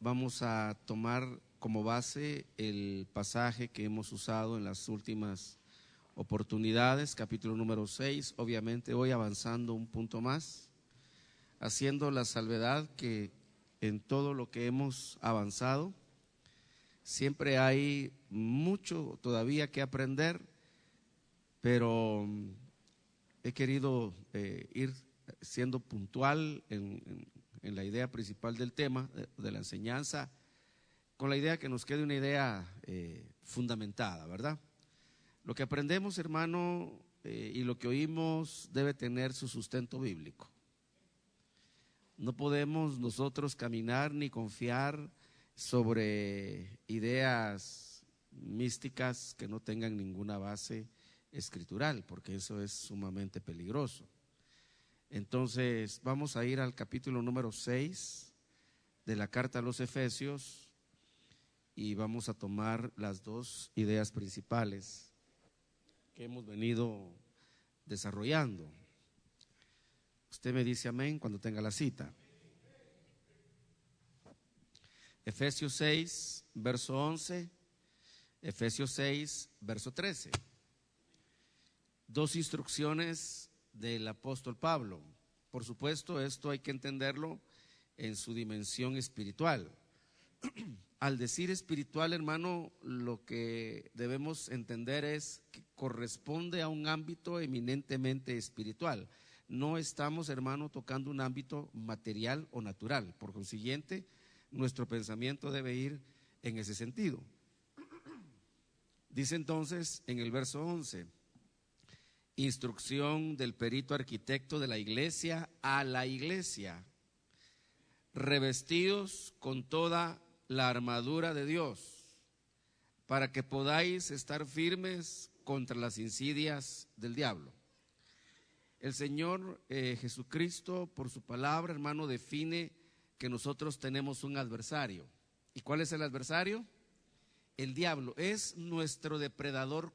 vamos a tomar como base el pasaje que hemos usado en las últimas oportunidades, capítulo número 6, obviamente hoy avanzando un punto más, haciendo la salvedad que en todo lo que hemos avanzado, siempre hay mucho todavía que aprender, pero he querido ir siendo puntual en la idea principal del tema, de la enseñanza, con la idea que nos quede una idea fundamentada, ¿verdad? Lo que aprendemos, hermano, y lo que oímos debe tener su sustento bíblico. No podemos nosotros caminar ni confiar sobre ideas místicas que no tengan ninguna base escritural, porque eso es sumamente peligroso. Entonces vamos a ir al capítulo número 6 de la carta a los Efesios y vamos a tomar las dos ideas principales que hemos venido desarrollando. Usted me dice amén cuando tenga la cita. Efesios 6, verso 11, Efesios 6, verso 13. Dos instrucciones del apóstol Pablo. Por supuesto, esto hay que entenderlo en su dimensión espiritual. Al decir espiritual, hermano, lo que debemos entender es que corresponde a un ámbito eminentemente espiritual. No estamos, hermano, tocando un ámbito material o natural. Por consiguiente, nuestro pensamiento debe ir en ese sentido. Dice entonces en el verso 11, instrucción del perito arquitecto de la iglesia a la iglesia, revestidos con toda la armadura de Dios, para que podáis estar firmes contra las insidias del diablo. El Señor Jesucristo, por su palabra, hermano, define que nosotros tenemos un adversario. ¿Y cuál es el adversario? El diablo. Es nuestro depredador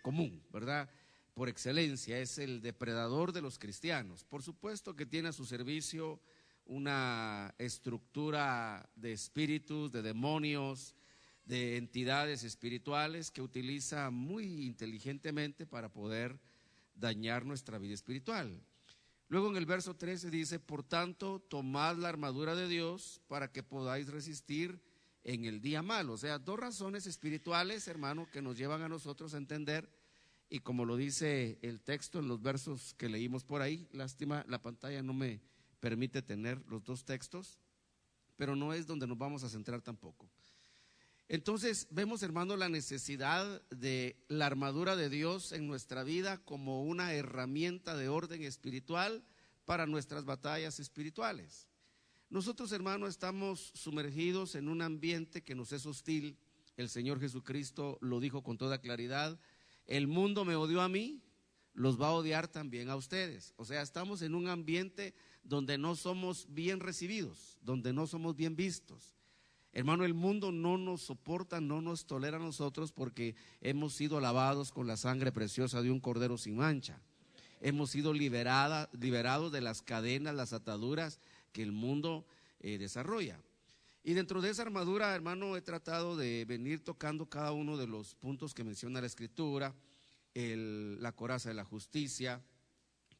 común, ¿verdad? Por excelencia, es el depredador de los cristianos. Por supuesto que tiene a su servicio una estructura de espíritus, de demonios, de entidades espirituales que utiliza muy inteligentemente para poder dañar nuestra vida espiritual. Luego en el verso 13 dice, por tanto, tomad la armadura de Dios para que podáis resistir en el día malo. O sea, dos razones espirituales, hermano, que nos llevan a nosotros a entender, y como lo dice el texto en los versos que leímos por ahí, lástima, la pantalla no me permite tener los dos textos, pero no es donde nos vamos a centrar tampoco. Entonces vemos, hermano, la necesidad de la armadura de Dios en nuestra vida como una herramienta de orden espiritual para nuestras batallas espirituales. Nosotros, hermano, estamos sumergidos en un ambiente que nos es hostil. El Señor Jesucristo lo dijo con toda claridad, el mundo me odió a mí, los va a odiar también a ustedes. O sea, estamos en un ambiente donde no somos bien recibidos, donde no somos bien vistos. Hermano, el mundo no nos soporta, no nos tolera a nosotros porque hemos sido lavados con la sangre preciosa de un cordero sin mancha. Hemos sido liberados de las cadenas, las ataduras que el mundo desarrolla. Y dentro de esa armadura, hermano, he tratado de venir tocando cada uno de los puntos que menciona la Escritura, la coraza de la justicia,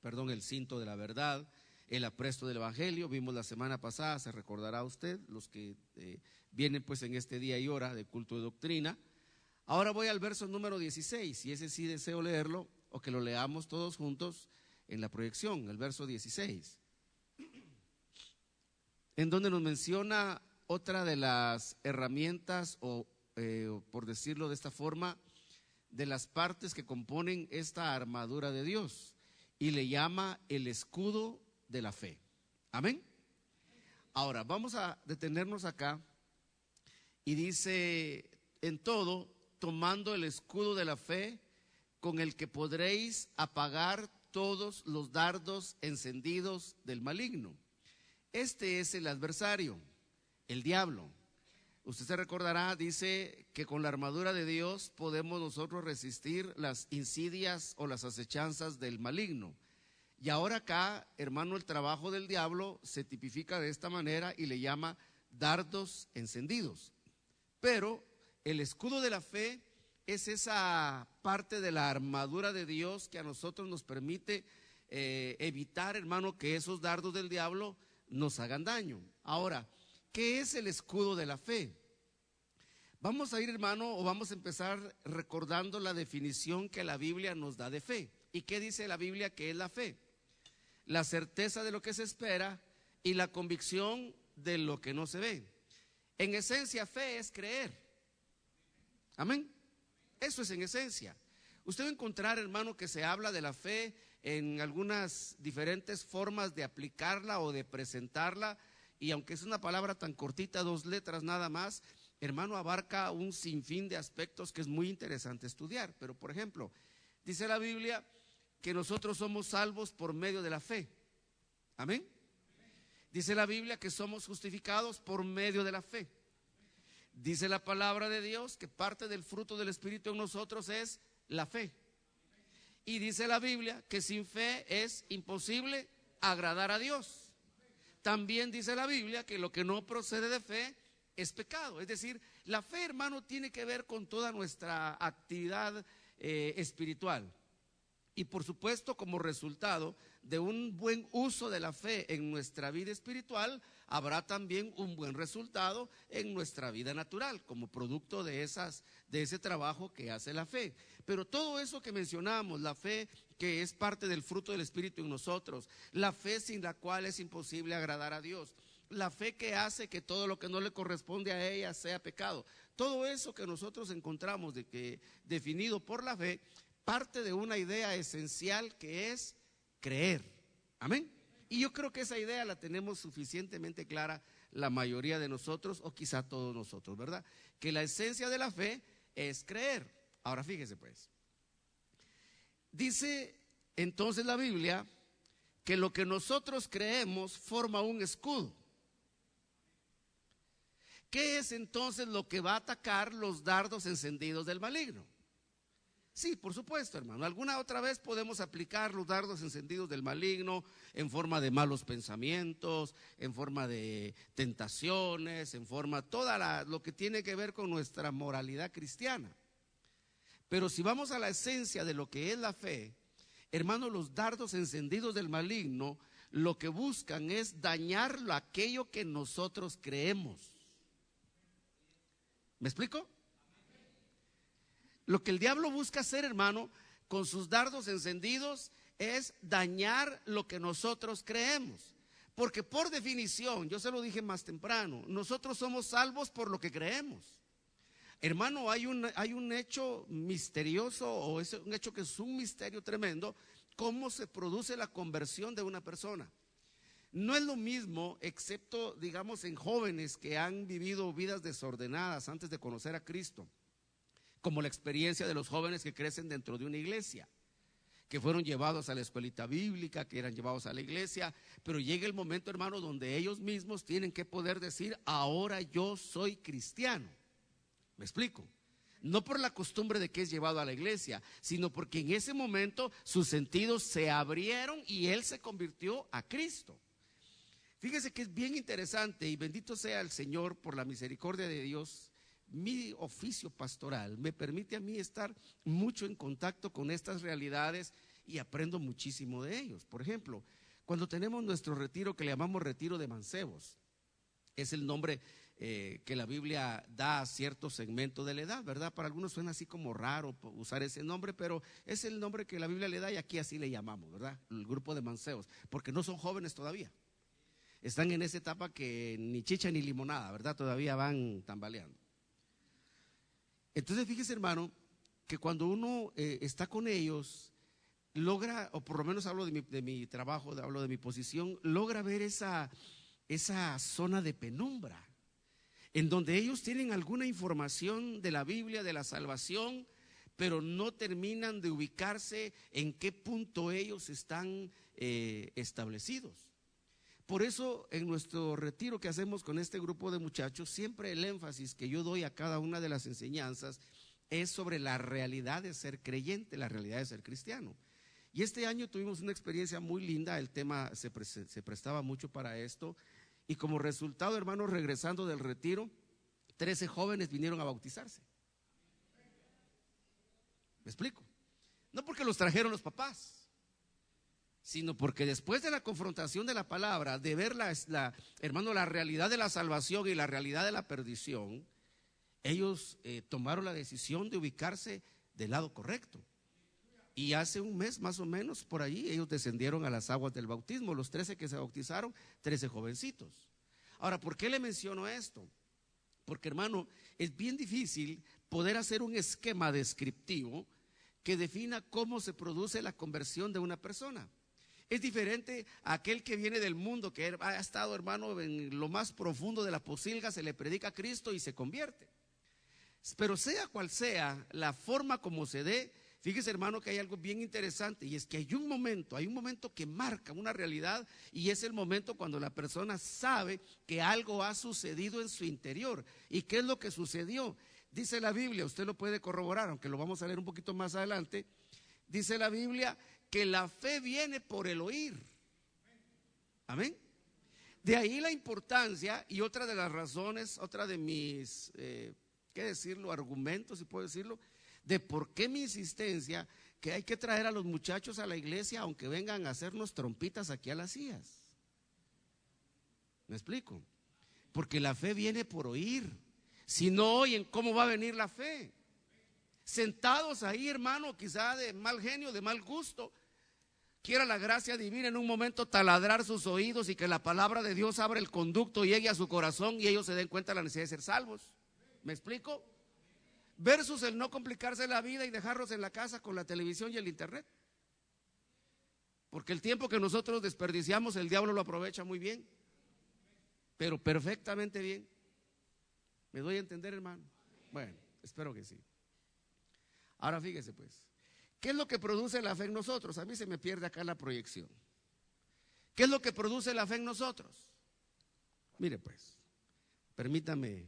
el cinto de la verdad, el apresto del Evangelio. Vimos la semana pasada, se recordará usted, los que vienen pues en este día y hora de culto de doctrina. Ahora voy al verso número 16, y ese sí deseo leerlo, o que lo leamos todos juntos en la proyección, el verso 16, en donde nos menciona otra de las herramientas, o por decirlo de esta forma, de las partes que componen esta armadura de Dios, y le llama el escudo de la fe. Amén. Ahora vamos a detenernos acá y dice, en todo, tomando el escudo de la fe, con el que podréis apagar todos los dardos encendidos del maligno. Este es el adversario, el diablo. Usted se recordará, dice que con la armadura de Dios podemos nosotros resistir las insidias o las acechanzas del maligno. Y ahora acá, hermano, el trabajo del diablo se tipifica de esta manera y le llama dardos encendidos. Pero el escudo de la fe es esa parte de la armadura de Dios que a nosotros nos permite evitar, hermano, que esos dardos del diablo nos hagan daño. Ahora, ¿qué es el escudo de la fe? Vamos a ir, hermano, o vamos a empezar recordando la definición que la Biblia nos da de fe. ¿Y qué dice la Biblia que es la fe? La certeza de lo que se espera y la convicción de lo que no se ve. En esencia, fe es creer. Amén. Eso es en esencia. Usted va a encontrar, hermano, que se habla de la fe en algunas diferentes formas de aplicarla o de presentarla, y aunque es una palabra tan cortita, 2 letras nada más, hermano, abarca un sinfín de aspectos que es muy interesante estudiar. Pero, por ejemplo, dice la Biblia que nosotros somos salvos por medio de la fe. Amén. Dice la Biblia que somos justificados por medio de la fe. Dice la palabra de Dios que parte del fruto del Espíritu en nosotros es la fe. Y dice la Biblia que sin fe es imposible agradar a Dios. También dice la Biblia que lo que no procede de fe es pecado. Es decir, la fe, hermano, tiene que ver con toda nuestra actividad espiritual. Y por supuesto, como resultado de un buen uso de la fe en nuestra vida espiritual, habrá también un buen resultado en nuestra vida natural, como producto de ese trabajo que hace la fe. Pero todo eso que mencionamos, la fe que es parte del fruto del Espíritu en nosotros, la fe sin la cual es imposible agradar a Dios, la fe que hace que todo lo que no le corresponde a ella sea pecado, todo eso que nosotros encontramos definido por la fe, parte de una idea esencial que es creer. Amén. Y yo creo que esa idea la tenemos suficientemente clara la mayoría de nosotros, o quizá todos nosotros, ¿verdad? Que la esencia de la fe es creer. Ahora fíjese pues, dice entonces la Biblia que lo que nosotros creemos forma un escudo. ¿Qué es entonces lo que va a atacar los dardos encendidos del maligno? Sí, por supuesto, hermano. Alguna otra vez podemos aplicar los dardos encendidos del maligno en forma de malos pensamientos, en forma de tentaciones, en forma lo que tiene que ver con nuestra moralidad cristiana. Pero si vamos a la esencia de lo que es la fe, hermano, los dardos encendidos del maligno lo que buscan es dañar aquello que nosotros creemos. ¿Me explico? Lo que el diablo busca hacer, hermano, con sus dardos encendidos es dañar lo que nosotros creemos. Porque por definición, yo se lo dije más temprano, nosotros somos salvos por lo que creemos. Hermano, hay un hecho misterioso, o es un hecho que es un misterio tremendo, cómo se produce la conversión de una persona. No es lo mismo, excepto, digamos, en jóvenes que han vivido vidas desordenadas antes de conocer a Cristo, como la experiencia de los jóvenes que crecen dentro de una iglesia, que fueron llevados a la escuelita bíblica, que eran llevados a la iglesia, pero llega el momento, hermano, donde ellos mismos tienen que poder decir, ahora yo soy cristiano. ¿Me explico? No por la costumbre de que es llevado a la iglesia, sino porque en ese momento sus sentidos se abrieron y él se convirtió a Cristo. Fíjese que es bien interesante, y bendito sea el Señor por la misericordia de Dios. Mi oficio pastoral me permite a mí estar mucho en contacto con estas realidades y aprendo muchísimo de ellos. Por ejemplo, cuando tenemos nuestro retiro que le llamamos retiro de mancebos, es el nombre que la Biblia da a cierto segmento de la edad, ¿verdad? Para algunos suena así como raro usar ese nombre, pero es el nombre que la Biblia le da y aquí así le llamamos, ¿verdad? El grupo de mancebos, porque no son jóvenes todavía. Están en esa etapa que ni chicha ni limonada, ¿verdad? Todavía van tambaleando. Entonces fíjese, hermano, que cuando uno está con ellos, logra, o por lo menos hablo de mi trabajo, hablo de mi posición, logra ver esa zona de penumbra, en donde ellos tienen alguna información de la Biblia, de la salvación, pero no terminan de ubicarse en qué punto ellos están establecidos. Por eso en nuestro retiro que hacemos con este grupo de muchachos, siempre el énfasis que yo doy a cada una de las enseñanzas es sobre la realidad de ser creyente, la realidad de ser cristiano. Y este año tuvimos una experiencia muy linda, el tema se prestaba mucho para esto, Y como resultado, hermanos, regresando del retiro, 13 jóvenes vinieron a bautizarse. ¿Me explico? No porque los trajeron los papás, sino porque después de la confrontación de la palabra, de ver hermano, la realidad de la salvación y la realidad de la perdición, ellos tomaron la decisión de ubicarse del lado correcto. Y hace un mes más o menos por allí ellos descendieron a las aguas del bautismo, los 13 que se bautizaron, 13 jovencitos. Ahora, ¿por qué le menciono esto? Porque, hermano, es bien difícil poder hacer un esquema descriptivo que defina cómo se produce la conversión de una persona. Es diferente a aquel que viene del mundo, que ha estado, hermano, en lo más profundo de la pocilga, se le predica a Cristo y se convierte. Pero sea cual sea la forma como se dé, fíjese, hermano, que hay algo bien interesante, y es que hay un momento que marca una realidad, y es el momento cuando la persona sabe que algo ha sucedido en su interior. ¿Y qué es lo que sucedió? Dice la Biblia, usted lo puede corroborar, aunque lo vamos a leer un poquito más adelante. Dice la Biblia que la fe viene por el oír. Amén. De ahí la importancia, y otra de las razones, otra de mis, argumentos, si puedo decirlo, de por qué mi insistencia que hay que traer a los muchachos a la iglesia aunque vengan a hacernos trompitas aquí a las sillas. ¿Me explico? Porque la fe viene por oír. Si no oyen, ¿cómo va a venir la fe? Sentados ahí, hermano, quizá de mal genio, de mal gusto, quiera la gracia divina en un momento taladrar sus oídos y que la palabra de Dios abra el conducto y llegue a su corazón y ellos se den cuenta de la necesidad de ser salvos. ¿Me explico? Versus el no complicarse la vida y dejarlos en la casa con la televisión y el internet. Porque el tiempo que nosotros desperdiciamos, el diablo lo aprovecha muy bien, pero perfectamente bien. ¿Me doy a entender, hermano? Bueno, espero que sí. Ahora fíjese pues, ¿qué es lo que produce la fe en nosotros? A mí se me pierde acá la proyección. ¿Qué es lo que produce la fe en nosotros? Mire pues, permítame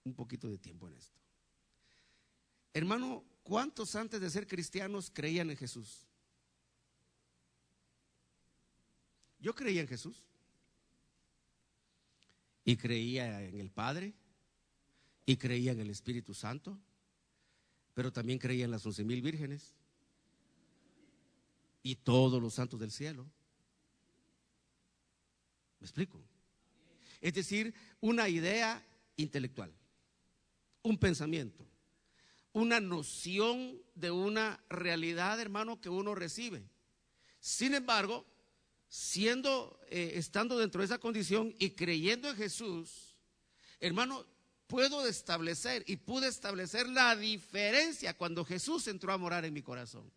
un poquito de tiempo en esto. Hermano, ¿cuántos antes de ser cristianos creían en Jesús? Yo creía en Jesús y creía en el Padre y creía en el Espíritu Santo, pero también creía en las 11,000 vírgenes y todos los santos del cielo. ¿Me explico? Es decir, una idea intelectual, un pensamiento, una noción de una realidad, hermano, que uno recibe. Sin embargo, estando dentro de esa condición y creyendo en Jesús, hermano, pude establecer la diferencia cuando Jesús entró a morar en mi corazón.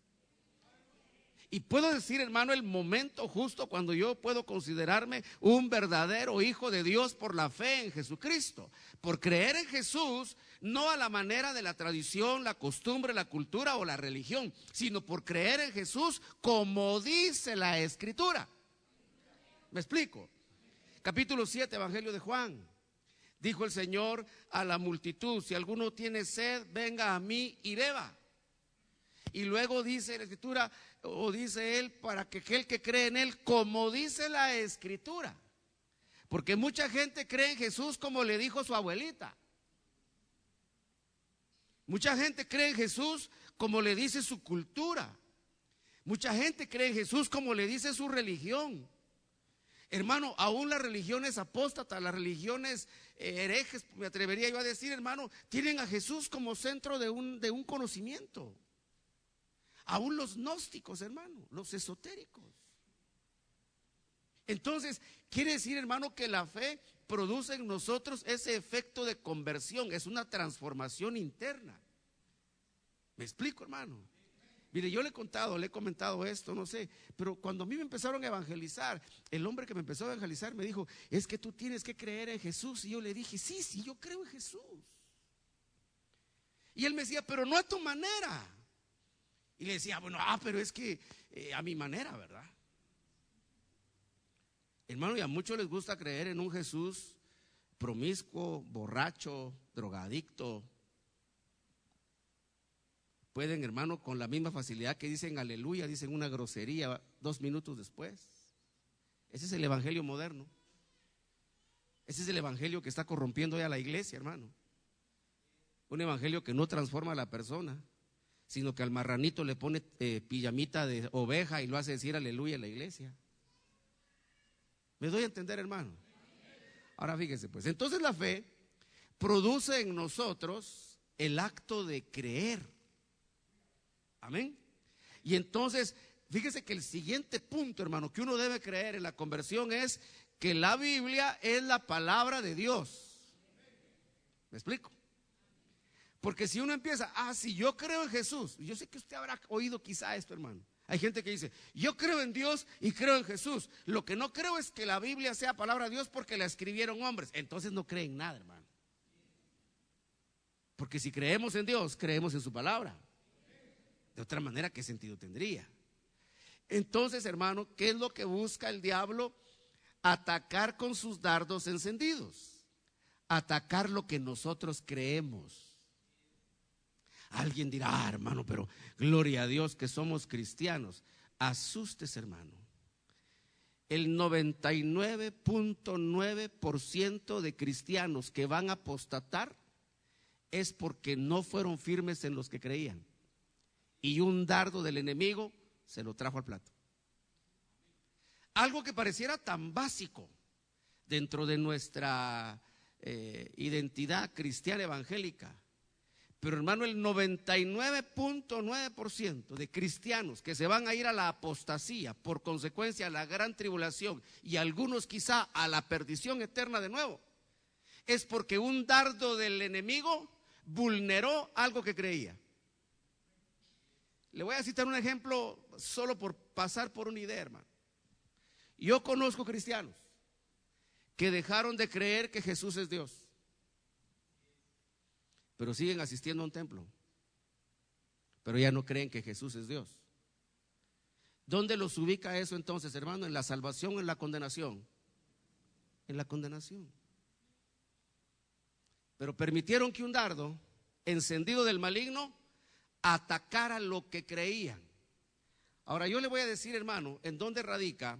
Y puedo decir, hermano, el momento justo cuando yo puedo considerarme un verdadero hijo de Dios por la fe en Jesucristo, por creer en Jesús, no a la manera de la tradición, la costumbre, la cultura o la religión, sino por creer en Jesús como dice la Escritura. ¿Me explico? Capítulo 7, Evangelio de Juan. Dijo el Señor a la multitud: si alguno tiene sed, venga a mí y beba. Y luego dice la Escritura, o dice él, para que aquel que cree en él, como dice la Escritura. Porque mucha gente cree en Jesús como le dijo su abuelita. Mucha gente cree en Jesús como le dice su cultura. Mucha gente cree en Jesús como le dice su religión. Hermano, aún las religiones apóstatas, las religiones herejes, me atrevería yo a decir, hermano, tienen a Jesús como centro de un conocimiento. Aún los gnósticos, hermano, los esotéricos. Entonces, quiere decir, hermano, que la fe produce en nosotros ese efecto de conversión, es una transformación interna. ¿Me explico, hermano? Mire, yo le he comentado esto, no sé, pero cuando a mí me empezaron a evangelizar, el hombre que me empezó a evangelizar me dijo: es que tú tienes que creer en Jesús. Y yo le dije: sí, yo creo en Jesús. Y él me decía: pero no a tu manera. Y le decía: bueno, pero es que a mi manera, ¿verdad? Hermano, y a muchos les gusta creer en un Jesús promiscuo, borracho, drogadicto. Pueden, hermano, con la misma facilidad que dicen aleluya, dicen una grosería 2 minutos después. Ese es el evangelio moderno. Ese es el evangelio que está corrompiendo ya la iglesia, hermano. Un evangelio que no transforma a la persona, sino que al marranito le pone pijamita de oveja y lo hace decir aleluya en la iglesia. ¿Me doy a entender, hermano? Ahora fíjese pues, entonces la fe produce en nosotros el acto de creer. Amén. Y entonces, fíjese que el siguiente punto, hermano, que uno debe creer en la conversión es que la Biblia es la palabra de Dios. ¿Me explico? Porque si uno empieza, si yo creo en Jesús, yo sé que usted habrá oído quizá esto, hermano. Hay gente que dice, yo creo en Dios y creo en Jesús. Lo que no creo es que la Biblia sea palabra de Dios porque la escribieron hombres. Entonces no creen nada, hermano. Porque si creemos en Dios, creemos en su palabra. De otra manera, ¿qué sentido tendría? Entonces, hermano, ¿qué es lo que busca el diablo? Atacar con sus dardos encendidos. Atacar lo que nosotros creemos. Alguien dirá, hermano, pero gloria a Dios que somos cristianos. Asustes, hermano. El 99.9% de cristianos que van a apostatar es porque no fueron firmes en los que creían. Y un dardo del enemigo se lo trajo al plato. Algo que pareciera tan básico dentro de nuestra identidad cristiana evangélica. Pero hermano, el 99.9% de cristianos que se van a ir a la apostasía, por consecuencia a la gran tribulación y algunos quizá a la perdición eterna de nuevo, es porque un dardo del enemigo vulneró algo que creía. Le voy a citar un ejemplo solo por pasar por una idea, hermano. Yo conozco cristianos que dejaron de creer que Jesús es Dios, pero siguen asistiendo a un templo, pero ya no creen que Jesús es Dios. ¿Dónde los ubica eso entonces, hermano? ¿En la salvación o en la condenación? En la condenación. Pero permitieron que un dardo encendido del maligno atacara lo que creían. Ahora yo le voy a decir, hermano, en dónde radica,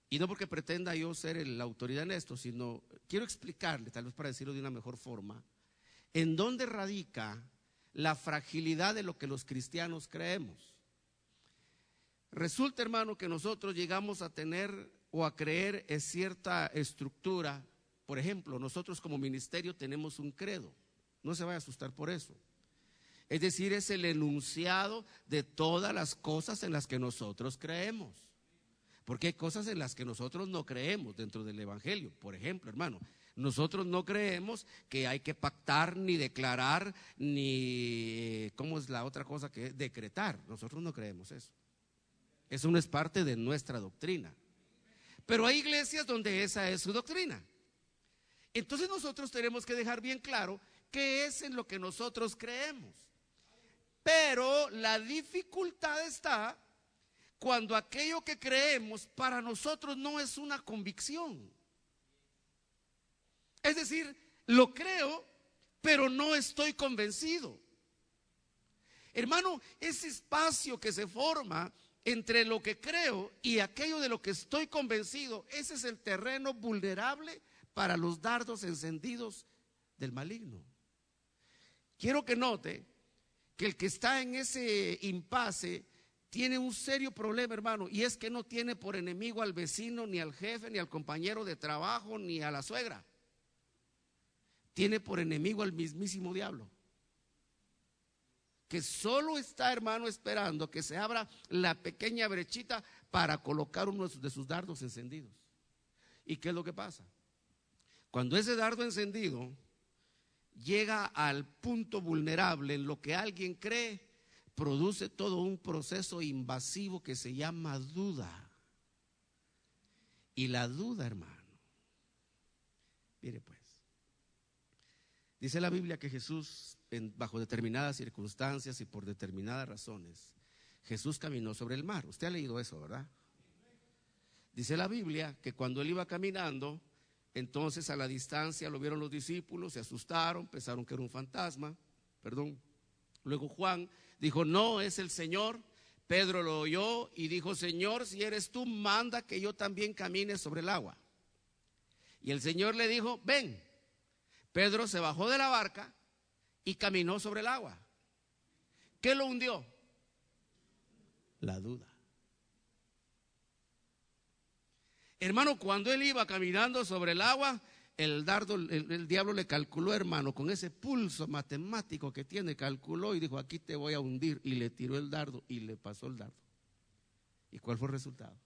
y no porque pretenda yo ser la autoridad en esto, sino quiero explicarle, tal vez para decirlo de una mejor forma, en dónde radica la fragilidad de lo que los cristianos creemos. Resulta, hermano, que nosotros llegamos a tener o a creer en cierta estructura. Por ejemplo, nosotros como ministerio tenemos un credo. No se vaya a asustar por eso. Es decir, es el enunciado de todas las cosas en las que nosotros creemos. Porque hay cosas en las que nosotros no creemos dentro del evangelio. Por ejemplo, hermano, nosotros no creemos que hay que pactar, ni declarar, ni, ¿cómo es la otra cosa que es? Decretar. Nosotros no creemos eso. Eso no es parte de nuestra doctrina. Pero hay iglesias donde esa es su doctrina. Entonces nosotros tenemos que dejar bien claro qué es en lo que nosotros creemos. Pero la dificultad está cuando aquello que creemos para nosotros no es una convicción. Es decir, lo creo, pero no estoy convencido. Hermano, ese espacio que se forma entre lo que creo y aquello de lo que estoy convencido, ese es el terreno vulnerable para los dardos encendidos del maligno. Quiero que note que el que está en ese impasse tiene un serio problema, hermano, y es que no tiene por enemigo al vecino, ni al jefe, ni al compañero de trabajo, ni a la suegra. Tiene por enemigo al mismísimo diablo, que solo está, hermano, esperando que se abra la pequeña brechita para colocar uno de sus dardos encendidos. ¿Y qué es lo que pasa? Cuando ese dardo encendido llega al punto vulnerable en lo que alguien cree, produce todo un proceso invasivo que se llama duda. Y la duda, hermano, mire pues, dice la Biblia que Jesús, bajo determinadas circunstancias y por determinadas razones, Jesús caminó sobre el mar. Usted ha leído eso, ¿verdad? Dice la Biblia que cuando él iba caminando, entonces a la distancia lo vieron los discípulos, se asustaron, pensaron que era un fantasma, Luego Juan dijo, no, es el Señor. Pedro lo oyó y dijo, Señor, si eres tú, manda que yo también camine sobre el agua. Y el Señor le dijo, ven. Pedro se bajó de la barca y caminó sobre el agua. ¿Qué lo hundió? La duda. Hermano, cuando él iba caminando sobre el agua, el diablo le calculó, hermano, con ese pulso matemático que tiene, calculó y dijo, aquí te voy a hundir. Y le tiró el dardo y le pasó el dardo. ¿Y cuál fue el resultado?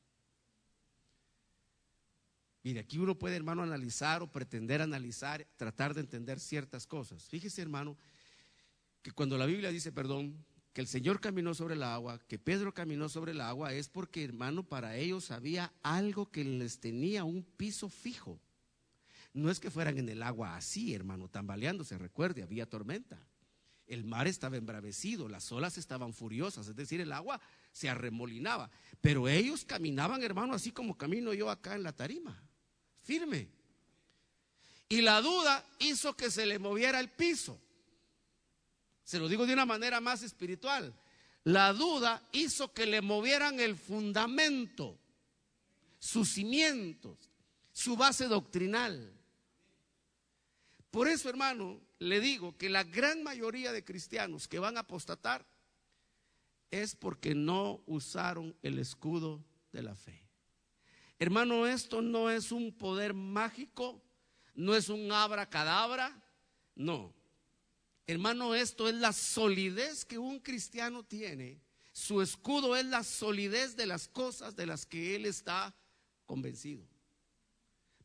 Mire, aquí uno puede, hermano, analizar o pretender analizar, tratar de entender ciertas cosas. Fíjese, hermano, que cuando la Biblia dice, que el Señor caminó sobre el agua, que Pedro caminó sobre el agua, es porque, hermano, para ellos había algo que les tenía un piso fijo. No es que fueran en el agua así, hermano, tambaleándose, recuerde, había tormenta. El mar estaba embravecido, las olas estaban furiosas, es decir, el agua se arremolinaba. Pero ellos caminaban, hermano, así como camino yo acá en la tarima, firme. Y la duda hizo que se le moviera el piso. Se lo digo de una manera más espiritual. La duda hizo que le movieran el fundamento, sus cimientos, su base doctrinal. Por eso, hermano, le digo que la gran mayoría de cristianos que van a apostatar es porque no usaron el escudo de la fe. Hermano, esto no es un poder mágico, no es un abracadabra, no. Hermano, esto es la solidez que un cristiano tiene. Su escudo es la solidez de las cosas de las que él está convencido.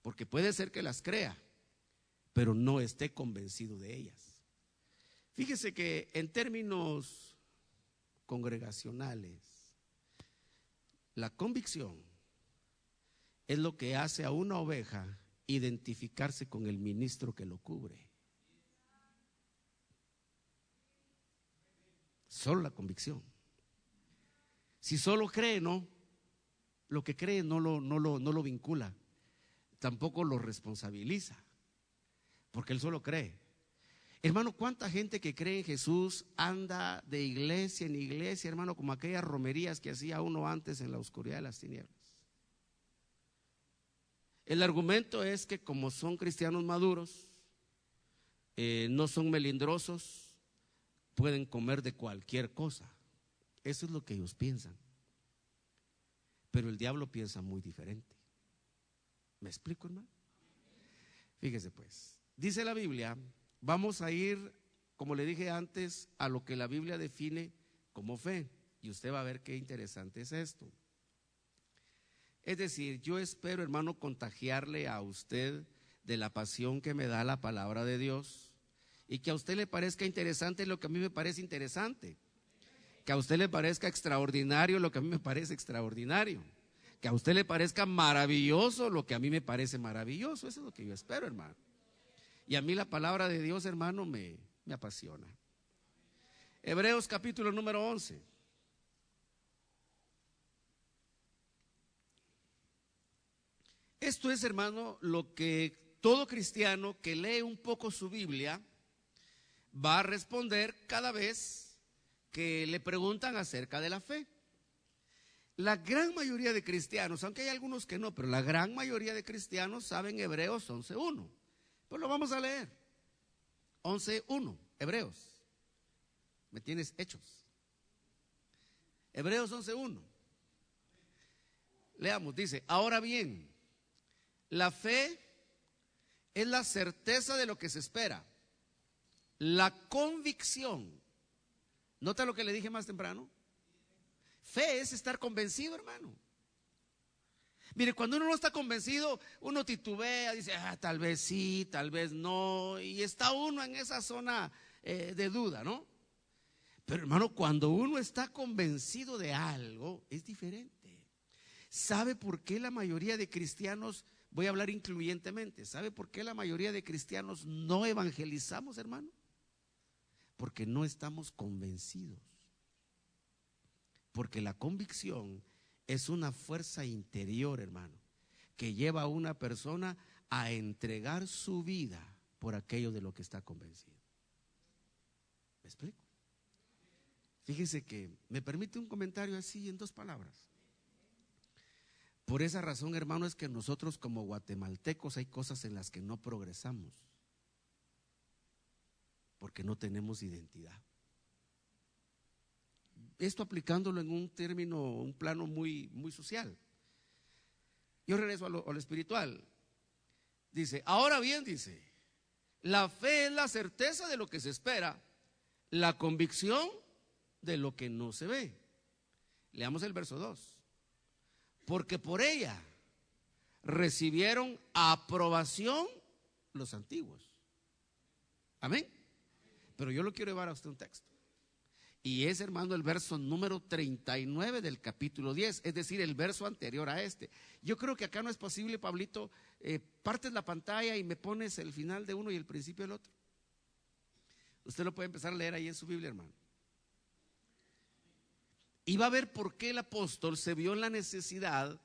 Porque puede ser que las crea, pero no esté convencido de ellas. Fíjese que en términos congregacionales, la convicción es lo que hace a una oveja identificarse con el ministro que lo cubre. Solo la convicción. Si solo cree, no. Lo que cree no lo vincula, tampoco lo responsabiliza, porque él solo cree. Hermano, ¿cuánta gente que cree en Jesús anda de iglesia en iglesia, hermano, como aquellas romerías que hacía uno antes en la oscuridad de las tinieblas? El argumento es que como son cristianos maduros, no son melindrosos, pueden comer de cualquier cosa. Eso es lo que ellos piensan. Pero el diablo piensa muy diferente. ¿Me explico, hermano? Fíjese pues, dice la Biblia, vamos a ir, como le dije antes, a lo que la Biblia define como fe. Y usted va a ver qué interesante es esto. Es decir, yo espero, hermano, contagiarle a usted de la pasión que me da la palabra de Dios y que a usted le parezca interesante lo que a mí me parece interesante, que a usted le parezca extraordinario lo que a mí me parece extraordinario, que a usted le parezca maravilloso lo que a mí me parece maravilloso. Eso es lo que yo espero, hermano. Y a mí la palabra de Dios, hermano, me apasiona. Hebreos capítulo número 11. Esto es, hermano, lo que todo cristiano que lee un poco su Biblia va a responder cada vez que le preguntan acerca de la fe. La gran mayoría de cristianos, aunque hay algunos que no, pero la gran mayoría de cristianos saben Hebreos 11:1. Pues lo vamos a leer. 11:1, Hebreos. ¿Me tienes hechos? Hebreos 11:1. Leamos, dice, ahora bien, la fe es la certeza de lo que se espera, la convicción. ¿Nota lo que le dije más temprano? Fe es estar convencido, hermano. Mire, cuando uno no está convencido, uno titubea, dice, tal vez sí, tal vez no, y está uno en esa zona de duda, ¿no? Pero, hermano, cuando uno está convencido de algo, es diferente. ¿Sabe por qué la mayoría de cristianos, voy a hablar incluyentemente, ¿sabe por qué la mayoría de cristianos no evangelizamos, hermano? Porque no estamos convencidos. Porque la convicción es una fuerza interior, hermano, que lleva a una persona a entregar su vida por aquello de lo que está convencido. ¿Me explico? Fíjese que me permite un comentario así en 2 palabras. Por esa razón, hermano, es que nosotros como guatemaltecos hay cosas en las que no progresamos, porque no tenemos identidad. Esto aplicándolo en un término, un plano muy, muy social. Yo regreso a lo espiritual. Dice, ahora bien, dice, la fe es la certeza de lo que se espera, la convicción de lo que no se ve. Leamos el verso 2. Porque por ella recibieron aprobación los antiguos. Amén. Pero yo lo quiero llevar a usted un texto. Y es, hermano, el verso número 39 del capítulo 10, es decir, el verso anterior a este. Yo creo que acá no es posible, Pablito, partes la pantalla y me pones el final de uno y el principio del otro. Usted lo puede empezar a leer ahí en su Biblia, hermano. Y va a ver por qué el apóstol se vio en la necesidad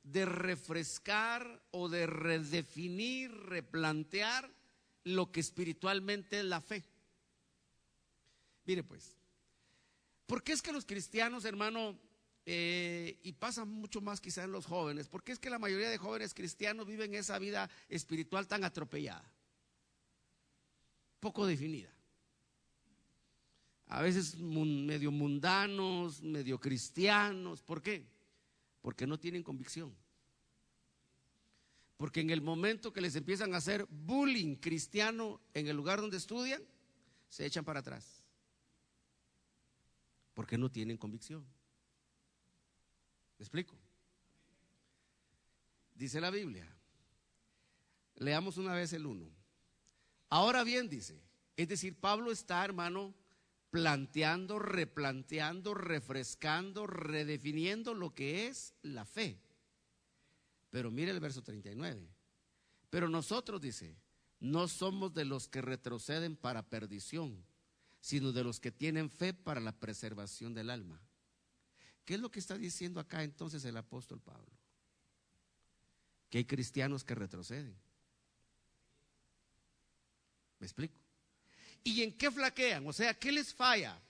de refrescar o de redefinir, replantear lo que espiritualmente es la fe. Mire pues, ¿por qué es que los cristianos, hermano, y pasa mucho más quizá en los jóvenes, por qué es que la mayoría de jóvenes cristianos viven esa vida espiritual tan atropellada, poco definida? A veces medio mundanos, medio cristianos. ¿Por qué? Porque no tienen convicción. Porque en el momento que les empiezan a hacer bullying cristiano en el lugar donde estudian, se echan para atrás. Porque no tienen convicción. ¿Me explico? Dice la Biblia. Leamos una vez el 1. Ahora bien, dice, es decir, Pablo está, hermano, planteando, replanteando, refrescando, redefiniendo lo que es la fe. Pero mire el verso 39. Pero nosotros, dice, no somos de los que retroceden para perdición, sino de los que tienen fe para la preservación del alma. ¿Qué es lo que está diciendo acá entonces el apóstol Pablo? Que hay cristianos que retroceden. ¿Me explico? ¿Y en qué flaquean? O sea, ¿qué les falla?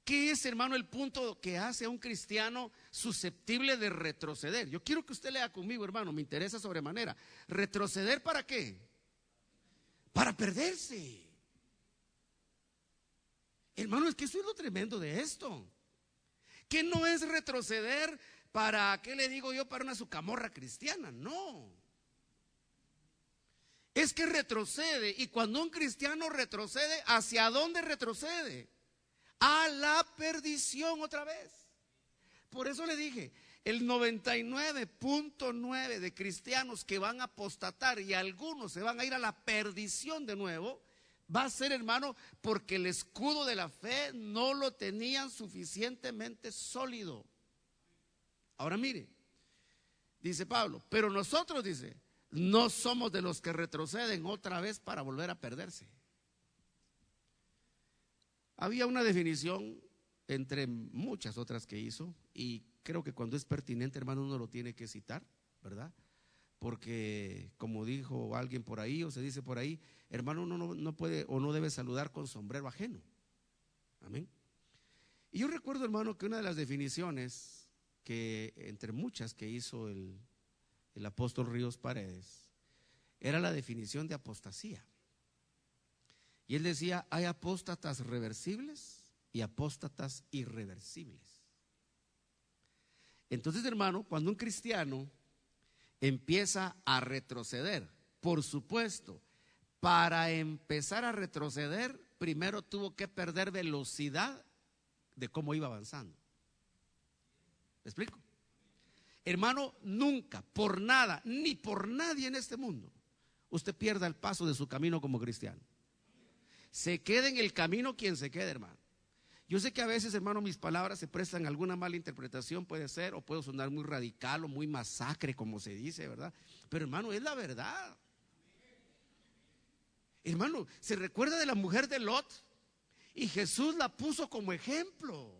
¿Qué es, hermano, el punto que hace a un cristiano susceptible de retroceder? Yo quiero que usted lea conmigo, hermano, me interesa sobremanera. ¿Retroceder para qué? Para perderse. Hermano, es que eso es lo tremendo de esto. Que no es retroceder para, ¿qué le digo yo? Para una sucamorra cristiana, no. Es que retrocede, y cuando un cristiano retrocede, ¿hacia dónde retrocede? A la perdición otra vez. Por eso le dije, el 99.9 de cristianos que van a apostatar y algunos se van a ir a la perdición de nuevo, va a ser, hermano, porque el escudo de la fe no lo tenían suficientemente sólido. Ahora mire, dice Pablo, pero nosotros, dice, no somos de los que retroceden otra vez para volver a perderse. Había una definición entre muchas otras que hizo, y creo que cuando es pertinente, hermano, uno lo tiene que citar, ¿verdad? Porque como dijo alguien por ahí, o se dice por ahí, hermano, uno no puede o no debe saludar con sombrero ajeno. Amén. Y yo recuerdo, hermano, que una de las definiciones que entre muchas que hizo el apóstol Ríos Paredes era la definición de apostasía. Y él decía, hay apóstatas reversibles y apóstatas irreversibles. Entonces, hermano, cuando un cristiano empieza a retroceder, por supuesto, para empezar a retroceder, primero tuvo que perder velocidad de cómo iba avanzando. ¿Me explico? Hermano, nunca, por nada, ni por nadie en este mundo, usted pierda el paso de su camino como cristiano. Se quede en el camino quien se quede, hermano. Yo sé que a veces, hermano, mis palabras se prestan a alguna mala interpretación, puede ser, o puedo sonar muy radical o muy masacre, como se dice, ¿verdad? Pero, hermano, es la verdad. Hermano, ¿se recuerda de la mujer de Lot? Y Jesús la puso como ejemplo.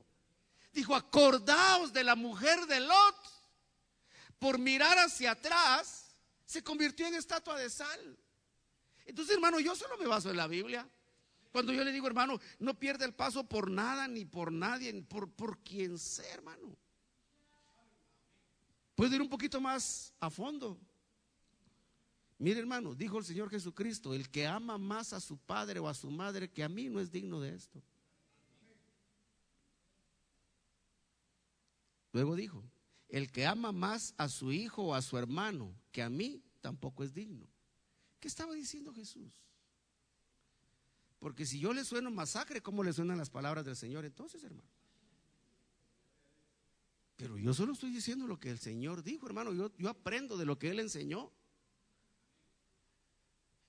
Dijo, acordaos de la mujer de Lot. Por mirar hacia atrás, se convirtió en estatua de sal. Entonces, hermano, yo solo me baso en la Biblia. Cuando yo le digo, hermano, no pierda el paso por nada, ni por nadie, por quien sea, hermano. Puedo ir un poquito más a fondo. Mire, hermano, dijo el Señor Jesucristo: el que ama más a su padre o a su madre que a mí no es digno de esto. Luego dijo: el que ama más a su hijo o a su hermano que a mí tampoco es digno. ¿Qué estaba diciendo Jesús? Porque si yo le sueno masacre, ¿cómo le suenan las palabras del Señor entonces, hermano? Pero yo solo estoy diciendo lo que el Señor dijo, hermano. Yo aprendo de lo que Él enseñó.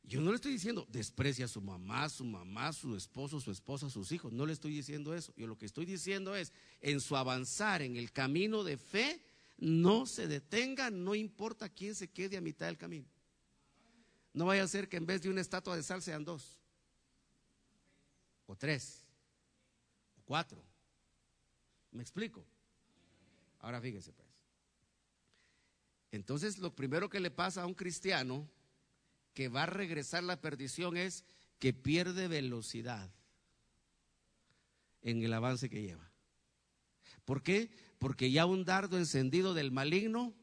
Yo no le estoy diciendo desprecia a su mamá, su esposo, su esposa, sus hijos. No le estoy diciendo eso. Yo lo que estoy diciendo es: en su avanzar en el camino de fe, no se detenga, no importa quién se quede a mitad del camino. No vaya a ser que en vez de una estatua de sal sean 2, o 3, o 4. ¿Me explico? Ahora fíjese pues. Entonces lo primero que le pasa a un cristiano que va a regresar la perdición es que pierde velocidad en el avance que lleva. ¿Por qué? Porque ya un dardo encendido del maligno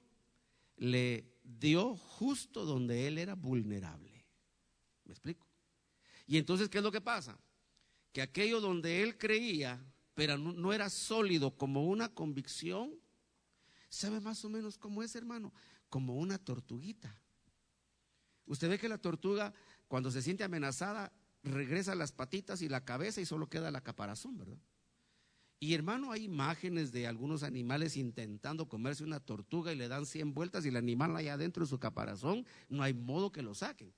le dio justo donde él era vulnerable. ¿Me explico? Y entonces, ¿qué es lo que pasa? Que aquello donde él creía, pero no era sólido como una convicción, ¿sabe más o menos cómo es, hermano? Como una tortuguita. Usted ve que la tortuga, cuando se siente amenazada, regresa las patitas y la cabeza y solo queda la caparazón, ¿verdad? Y, hermano, hay imágenes de algunos animales intentando comerse una tortuga y le dan 100 vueltas y el animal allá adentro de su caparazón, no hay modo que lo saquen.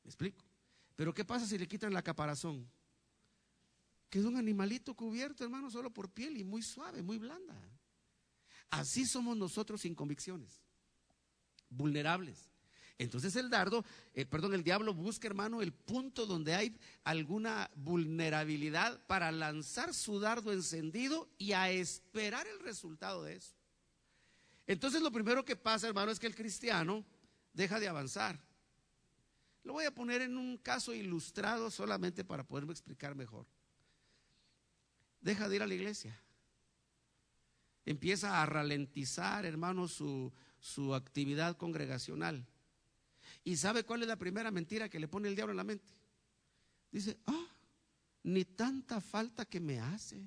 ¿Me explico? Pero ¿qué pasa si le quitan la caparazón? Queda un animalito cubierto, hermano, solo por piel y muy suave, muy blanda. Así somos nosotros sin convicciones, vulnerables. Entonces el diablo busca, hermano, el punto donde hay alguna vulnerabilidad para lanzar su dardo encendido y a esperar el resultado de eso. Entonces lo primero que pasa, hermano, es que el cristiano deja de avanzar. Lo voy a poner en un caso ilustrado solamente para poderme explicar mejor. Deja de ir a la iglesia. Empieza a ralentizar, hermano, su actividad congregacional. ¿Y sabe cuál es la primera mentira que le pone el diablo en la mente? Dice: ni tanta falta que me haces.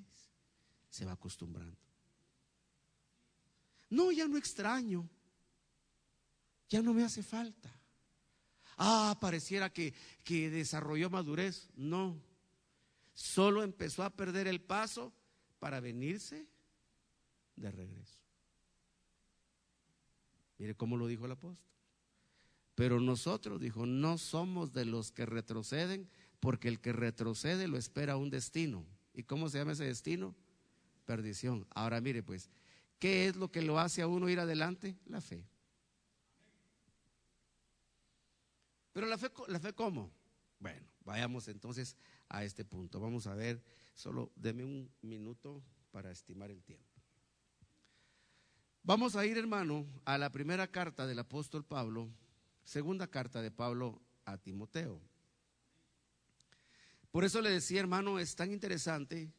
Se va acostumbrando. No, ya no extraño. Ya no me hace falta. Pareciera que desarrolló madurez. No, solo empezó a perder el paso para venirse de regreso. Mire cómo lo dijo el apóstol. Pero nosotros, dijo, no somos de los que retroceden, porque el que retrocede lo espera un destino. ¿Y cómo se llama ese destino? Perdición. Ahora mire pues, ¿qué es lo que lo hace a uno ir adelante? La fe. Pero la fe ¿cómo? Bueno, vayamos entonces a este punto. Vamos a ver, solo deme un minuto para estimar el tiempo. Vamos a ir, hermano, a la primera carta del apóstol Pablo, segunda carta de Pablo a Timoteo. Por eso le decía, hermano, es tan interesante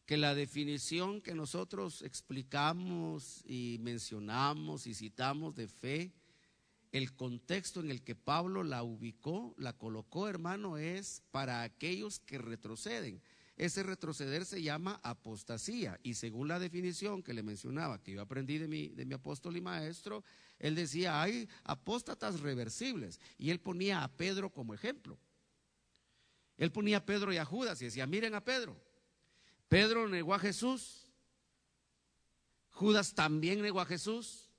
que la definición que nosotros explicamos y mencionamos y citamos de fe, el contexto en el que Pablo la ubicó, la colocó, hermano, es para aquellos que retroceden. Ese retroceder se llama apostasía, y según la definición que le mencionaba, que yo aprendí de mi apóstol y maestro, él decía: hay apóstatas reversibles, y él ponía a Pedro como ejemplo. Él ponía a Pedro y a Judas y decía: miren a Pedro. Pedro negó a Jesús, Judas también negó a Jesús,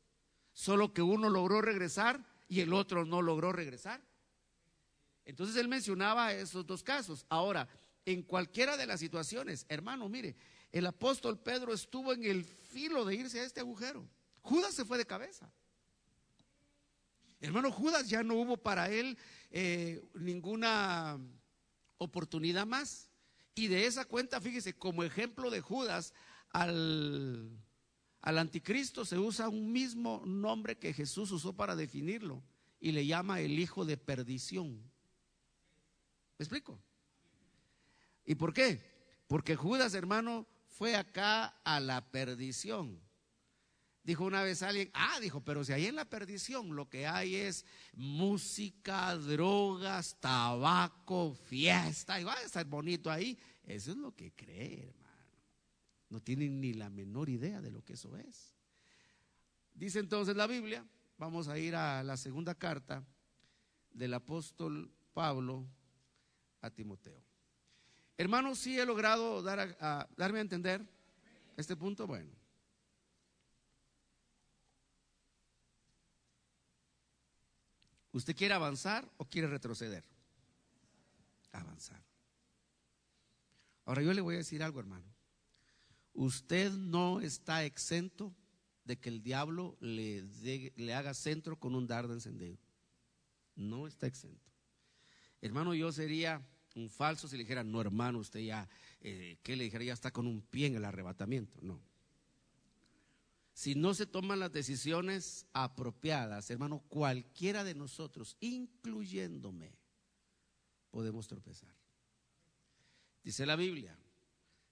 solo que uno logró regresar y el otro no logró regresar. Entonces él mencionaba esos dos casos. Ahora, en cualquiera de las situaciones, hermano, mire, el apóstol Pedro estuvo en el filo de irse a este agujero. Judas se fue de cabeza. Hermano, Judas ya no hubo para él ninguna oportunidad más. Y de esa cuenta, fíjese, como ejemplo de Judas, al anticristo se usa un mismo nombre que Jesús usó para definirlo, y le llama el hijo de perdición. ¿Me explico? ¿Y por qué? Porque Judas, hermano, fue acá a la perdición. Dijo una vez alguien, dijo, pero si ahí en la perdición lo que hay es música, drogas, tabaco, fiesta, y va a estar bonito ahí. Eso es lo que cree, hermano. No tienen ni la menor idea de lo que eso es. Dice entonces la Biblia, vamos a ir a la segunda carta del apóstol Pablo a Timoteo. Hermanos, ¿sí he logrado darme a entender este punto? Bueno. ¿Usted quiere avanzar o quiere retroceder? Avanzar. Ahora yo le voy a decir algo, hermano. Usted no está exento de que el diablo le haga centro con un dardo encendido. No está exento. Hermano, yo sería un falso si le dijera, no, hermano, usted ya, ¿qué le dijera? Ya está con un pie en el arrebatamiento. No. Si no se toman las decisiones apropiadas, hermano, cualquiera de nosotros, incluyéndome, podemos tropezar. Dice la Biblia,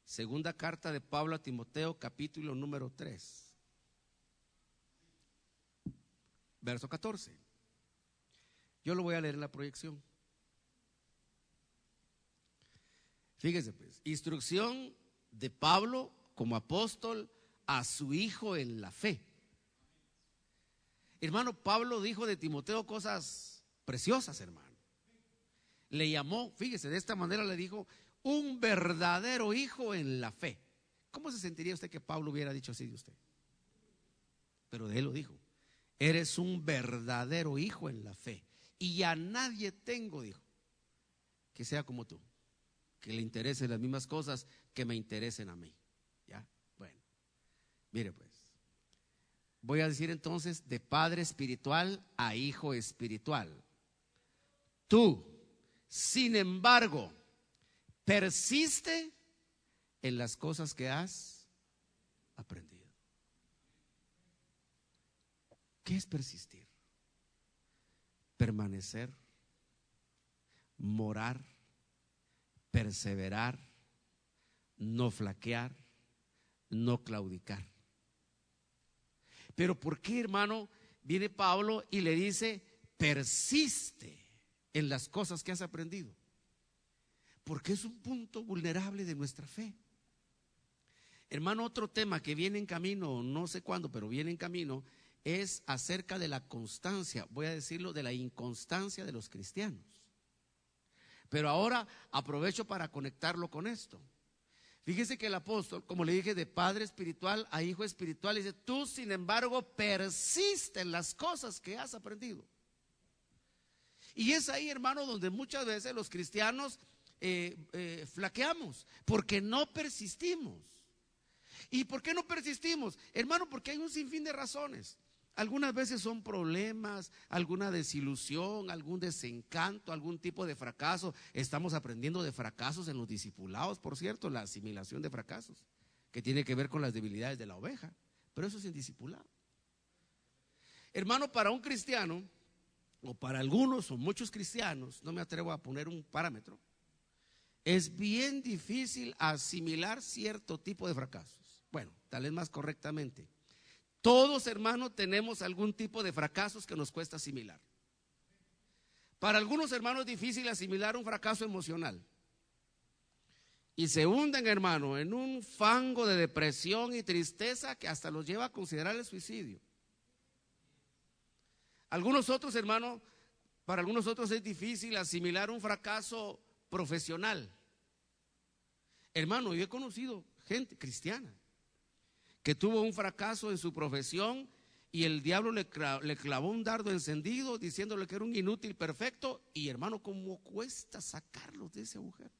segunda carta de Pablo a Timoteo, capítulo número 3, verso 14. Yo lo voy a leer en la proyección. Fíjese pues, instrucción de Pablo como apóstol a su hijo en la fe. Hermano, Pablo dijo de Timoteo cosas preciosas, hermano. Le llamó, fíjese, de esta manera le dijo, un verdadero hijo en la fe. ¿Cómo se sentiría usted que Pablo hubiera dicho así de usted? Pero de él lo dijo, eres un verdadero hijo en la fe. Y a nadie tengo, dijo, que sea como tú, que le interesen las mismas cosas que me interesen a mí. ¿Ya? Bueno, mire pues, voy a decir entonces de padre espiritual a hijo espiritual. Tú, sin embargo, persiste en las cosas que has aprendido. ¿Qué es persistir? Permanecer, morar, perseverar, no flaquear, no claudicar. Pero ¿por qué, hermano, viene Pablo y le dice, persiste en las cosas que has aprendido? Porque es un punto vulnerable de nuestra fe. Hermano, otro tema que viene en camino, no sé cuándo, pero viene en camino, es acerca de la constancia, voy a decirlo, de la inconstancia de los cristianos. Pero ahora aprovecho para conectarlo con esto. Fíjese que el apóstol, como le dije, de padre espiritual a hijo espiritual, dice, tú sin embargo persiste en las cosas que has aprendido. Y es ahí, hermano, donde muchas veces los cristianos flaqueamos, porque no persistimos. ¿Y por qué no persistimos? Hermano, porque hay un sinfín de razones. Algunas veces son problemas, alguna desilusión, algún desencanto, algún tipo de fracaso. Estamos aprendiendo de fracasos en los discipulados, por cierto, la asimilación de fracasos, que tiene que ver con las debilidades de la oveja. Pero eso es en discipulado. Hermano, para un cristiano, o para algunos o muchos cristianos, no me atrevo a poner un parámetro, es bien difícil asimilar cierto tipo de fracasos. Bueno, tal vez más correctamente, todos, hermanos, tenemos algún tipo de fracasos que nos cuesta asimilar. Para algunos, hermanos, es difícil asimilar un fracaso emocional. Y se hunden, hermano, en un fango de depresión y tristeza que hasta los lleva a considerar el suicidio. Algunos otros, hermano, para algunos otros es difícil asimilar un fracaso profesional. Hermano, yo he conocido gente cristiana que tuvo un fracaso en su profesión y el diablo le clavó un dardo encendido diciéndole que era un inútil perfecto. Y hermano, ¿cómo cuesta sacarlos de ese agujero?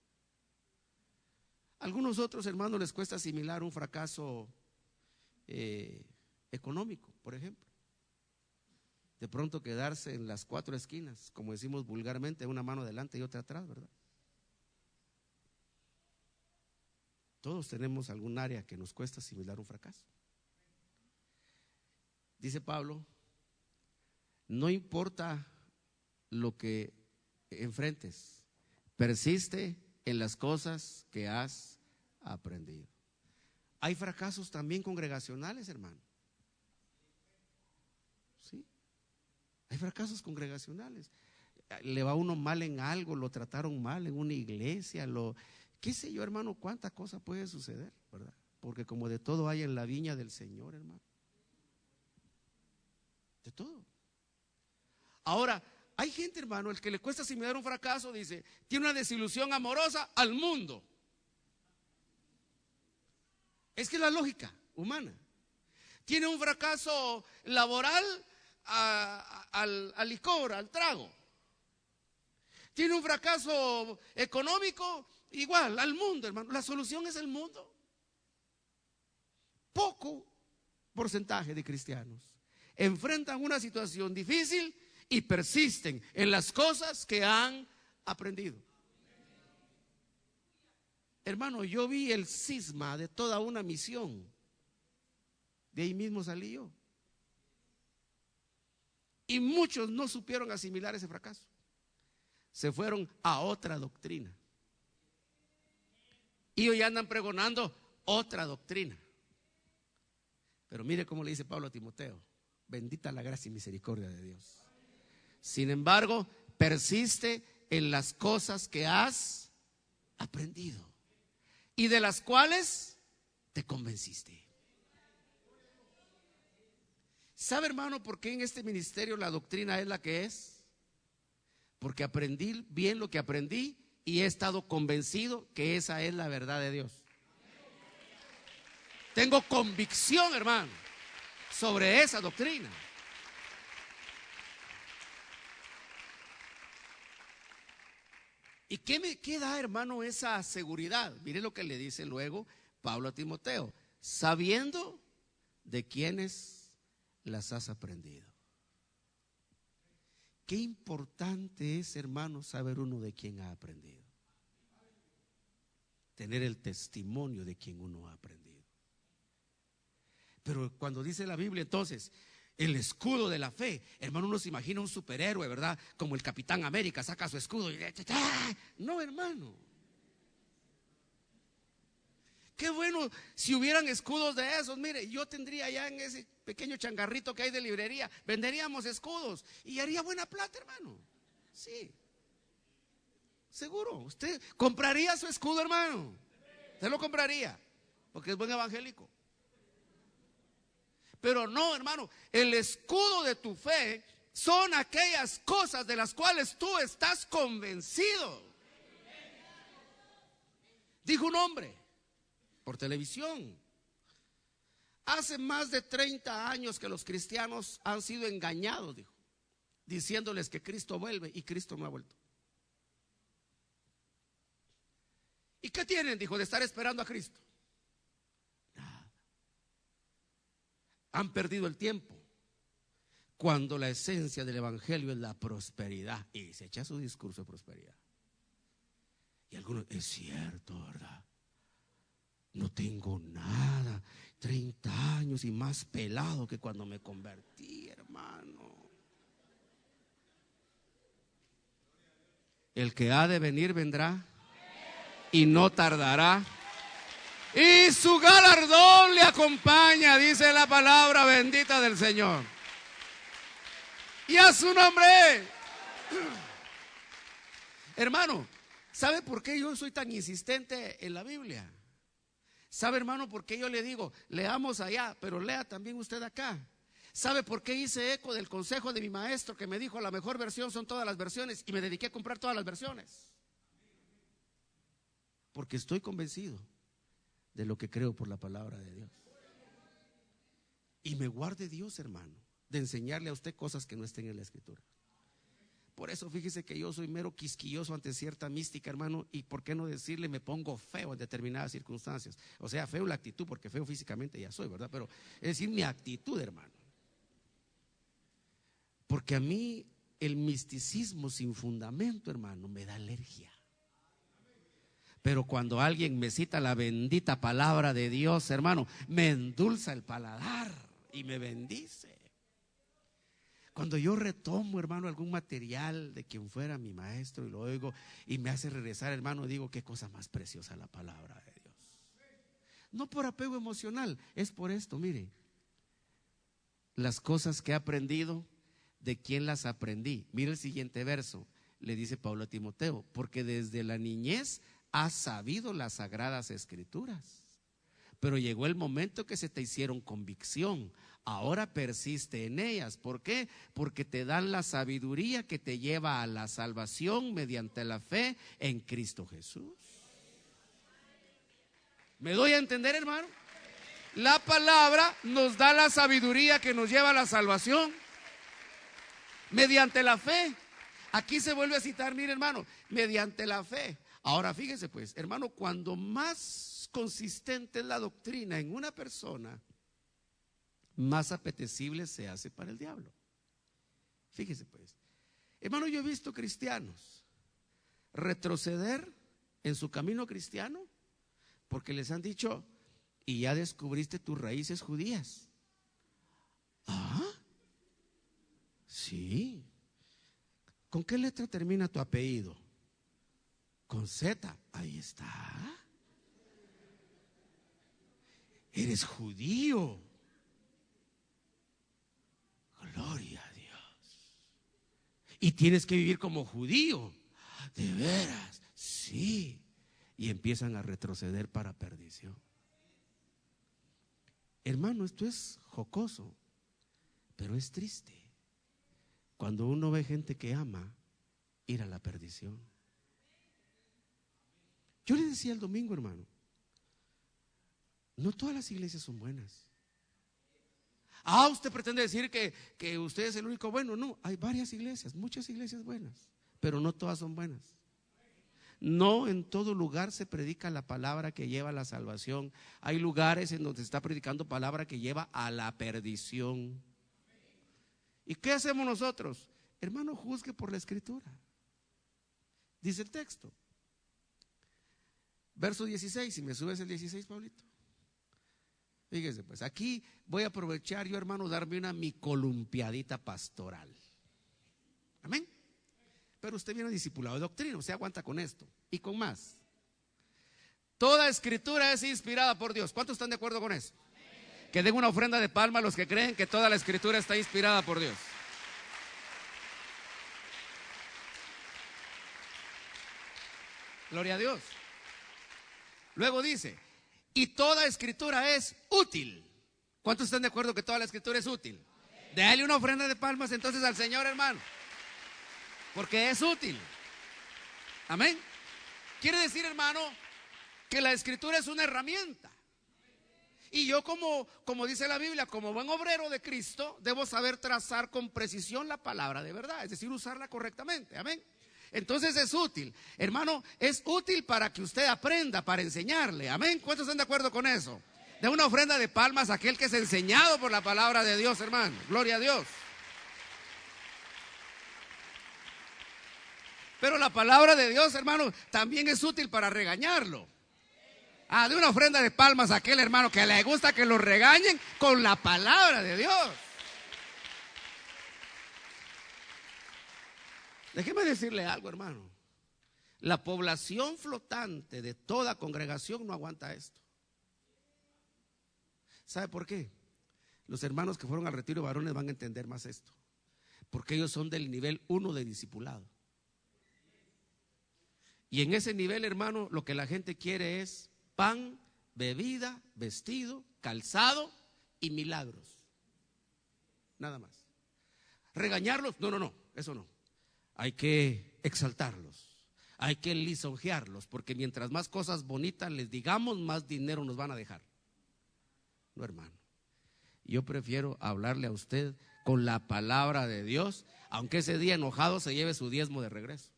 Algunos otros, hermanos, les cuesta asimilar un fracaso económico, por ejemplo. De pronto quedarse en las cuatro esquinas, como decimos vulgarmente, una mano adelante y otra atrás, ¿verdad? Todos tenemos algún área que nos cuesta asimilar un fracaso. Dice Pablo, no importa lo que enfrentes, persiste en las cosas que has aprendido. Hay fracasos también congregacionales, hermano. Hay fracasos congregacionales. Le va uno mal en algo, lo trataron mal en una iglesia, qué sé yo, hermano, cuántas cosas puede suceder, ¿verdad? Porque como de todo hay en la viña del Señor, hermano. De todo. Ahora, hay gente, hermano, el que le cuesta asimilar un fracaso, dice, tiene una desilusión amorosa al mundo. Es que es la lógica humana. Tiene un fracaso laboral al licor, al trago. Tiene un fracaso económico igual al mundo, hermano. La solución es el mundo. Poco porcentaje de cristianos enfrentan una situación difícil y persisten en las cosas que han aprendido. Hermano, yo vi el cisma de toda una misión. De ahí mismo salí yo. Y muchos no supieron asimilar ese fracaso. Se fueron a otra doctrina. Y hoy andan pregonando otra doctrina. Pero mire cómo le dice Pablo a Timoteo: bendita la gracia y misericordia de Dios. Sin embargo, persiste en las cosas que has aprendido y de las cuales te convenciste. ¿Sabe, hermano, por qué en este ministerio la doctrina es la que es? Porque aprendí bien lo que aprendí y he estado convencido que esa es la verdad de Dios. Tengo convicción, hermano, sobre esa doctrina. ¿Y qué da, hermano, esa seguridad? Mire lo que le dice luego Pablo a Timoteo: sabiendo de quiénes las has aprendido. Qué importante es, hermano, saber uno de quién ha aprendido. Tener el testimonio de quien uno ha aprendido. Pero cuando dice la Biblia, entonces, el escudo de la fe, hermano, uno se imagina un superhéroe, ¿verdad? Como el Capitán América, saca su escudo y no, hermano. Qué bueno si hubieran escudos de esos. Mire, yo tendría ya en ese pequeño changarrito que hay de librería, venderíamos escudos y haría buena plata, hermano. Sí, seguro. Usted compraría su escudo, hermano. Usted lo compraría porque es buen evangélico. Pero no, hermano, el escudo de tu fe son aquellas cosas de las cuales tú estás convencido. Dijo un hombre por televisión: hace más de 30 años que los cristianos han sido engañados, dijo, diciéndoles que Cristo vuelve, y Cristo no ha vuelto. ¿Y qué tienen, dijo, de estar esperando a Cristo? Nada. Han perdido el tiempo, cuando la esencia del evangelio es la prosperidad. Y se echa su discurso de prosperidad. Y algunos, es cierto, ¿verdad? No tengo nada, 30 años y más pelado que cuando me convertí, hermano. El que ha de venir vendrá y no tardará, y su galardón le acompaña, dice la palabra bendita del Señor. Y a su nombre. Hermano, ¿sabe por qué yo soy tan insistente en la Biblia? ¿Sabe, hermano, por qué yo le digo, leamos allá, pero lea también usted acá? ¿Sabe por qué hice eco del consejo de mi maestro que me dijo, la mejor versión son todas las versiones, y me dediqué a comprar todas las versiones? Porque estoy convencido de lo que creo por la palabra de Dios. Y me guarde Dios, hermano, de enseñarle a usted cosas que no estén en la Escritura. Por eso fíjese que yo soy mero quisquilloso ante cierta mística, hermano, y por qué no decirle, me pongo feo en determinadas circunstancias. O sea, feo la actitud, porque feo físicamente ya soy, ¿verdad? Pero es decir, mi actitud, hermano. Porque a mí el misticismo sin fundamento, hermano, me da alergia. Pero cuando alguien me cita la bendita palabra de Dios, hermano, me endulza el paladar y me bendice. Cuando yo retomo, hermano, algún material de quien fuera mi maestro y lo oigo y me hace regresar, hermano, digo, qué cosa más preciosa la palabra de Dios. No por apego emocional, es por esto, mire. Las cosas que he aprendido ¿de quién las aprendí? Mira el siguiente verso, le dice Pablo a Timoteo, porque desde la niñez has sabido las sagradas escrituras, pero llegó el momento que se te hicieron convicción. Ahora persiste en ellas. ¿Por qué? Porque te dan la sabiduría que te lleva a la salvación mediante la fe en Cristo Jesús. ¿Me doy a entender, hermano? La palabra nos da la sabiduría que nos lleva a la salvación mediante la fe. Aquí se vuelve a citar, mire, hermano, mediante la fe. Ahora fíjese pues, hermano, cuando más consistente es la doctrina en una persona, más apetecible se hace para el diablo. Fíjese pues, hermano, yo he visto cristianos retroceder en su camino cristiano porque les han dicho: y ya descubriste tus raíces judías. Ah, sí. ¿Con qué letra termina tu apellido? Con Z. Ahí está. Eres judío. Gloria a Dios. Y tienes que vivir como judío. ¿De veras? Sí. Y empiezan a retroceder para perdición. Hermano, esto es jocoso, pero es triste cuando uno ve gente que ama ir a la perdición. Yo le decía el domingo, hermano, no todas las iglesias son buenas. Ah, usted pretende decir que usted es el único bueno. No, hay varias iglesias, muchas iglesias buenas, pero no todas son buenas. No en todo lugar se predica la palabra que lleva a la salvación. Hay lugares en donde se está predicando palabra que lleva a la perdición. ¿Y qué hacemos nosotros? Hermano, juzgue por la escritura. Dice el texto. Verso 16, si me subes el 16, Pablito. Fíjese pues, aquí voy a aprovechar yo, hermano, darme una mi columpiadita pastoral. Amén. Pero usted viene discipulado de doctrina, usted aguanta con esto y con más. Toda escritura es inspirada por Dios. ¿Cuántos están de acuerdo con eso? Que den una ofrenda de palma a los que creen que toda la escritura está inspirada por Dios. Gloria a Dios. Luego dice, y toda escritura es útil. ¿Cuántos están de acuerdo que toda la escritura es útil? Déjale una ofrenda de palmas entonces al Señor, hermano, porque es útil. Amén. Quiere decir, hermano, que la escritura es una herramienta. Y yo como dice la Biblia, como buen obrero de Cristo, debo saber trazar con precisión la palabra de verdad, es decir, usarla correctamente. Amén. Entonces es útil, hermano, es útil para que usted aprenda, para enseñarle. Amén. ¿Cuántos están de acuerdo con eso? De una ofrenda de palmas a aquel que es enseñado por la palabra de Dios, hermano. Gloria a Dios. Pero la palabra de Dios, hermano, también es útil para regañarlo. Ah, de una ofrenda de palmas a aquel hermano que le gusta que lo regañen con la palabra de Dios. Déjeme decirle algo, hermano. La población flotante de toda congregación no aguanta esto. ¿Sabe por qué? Los hermanos que fueron al retiro de varones van a entender más esto. Porque ellos son del nivel 1 de discipulado. Y en ese nivel, hermano, lo que la gente quiere es pan, bebida, vestido, calzado y milagros. Nada más. ¿Regañarlos? No, eso no. Hay que exaltarlos, hay que lisonjearlos, porque mientras más cosas bonitas les digamos, más dinero nos van a dejar. No, hermano, yo prefiero hablarle a usted con la palabra de Dios, aunque ese día enojado se lleve su diezmo de regreso.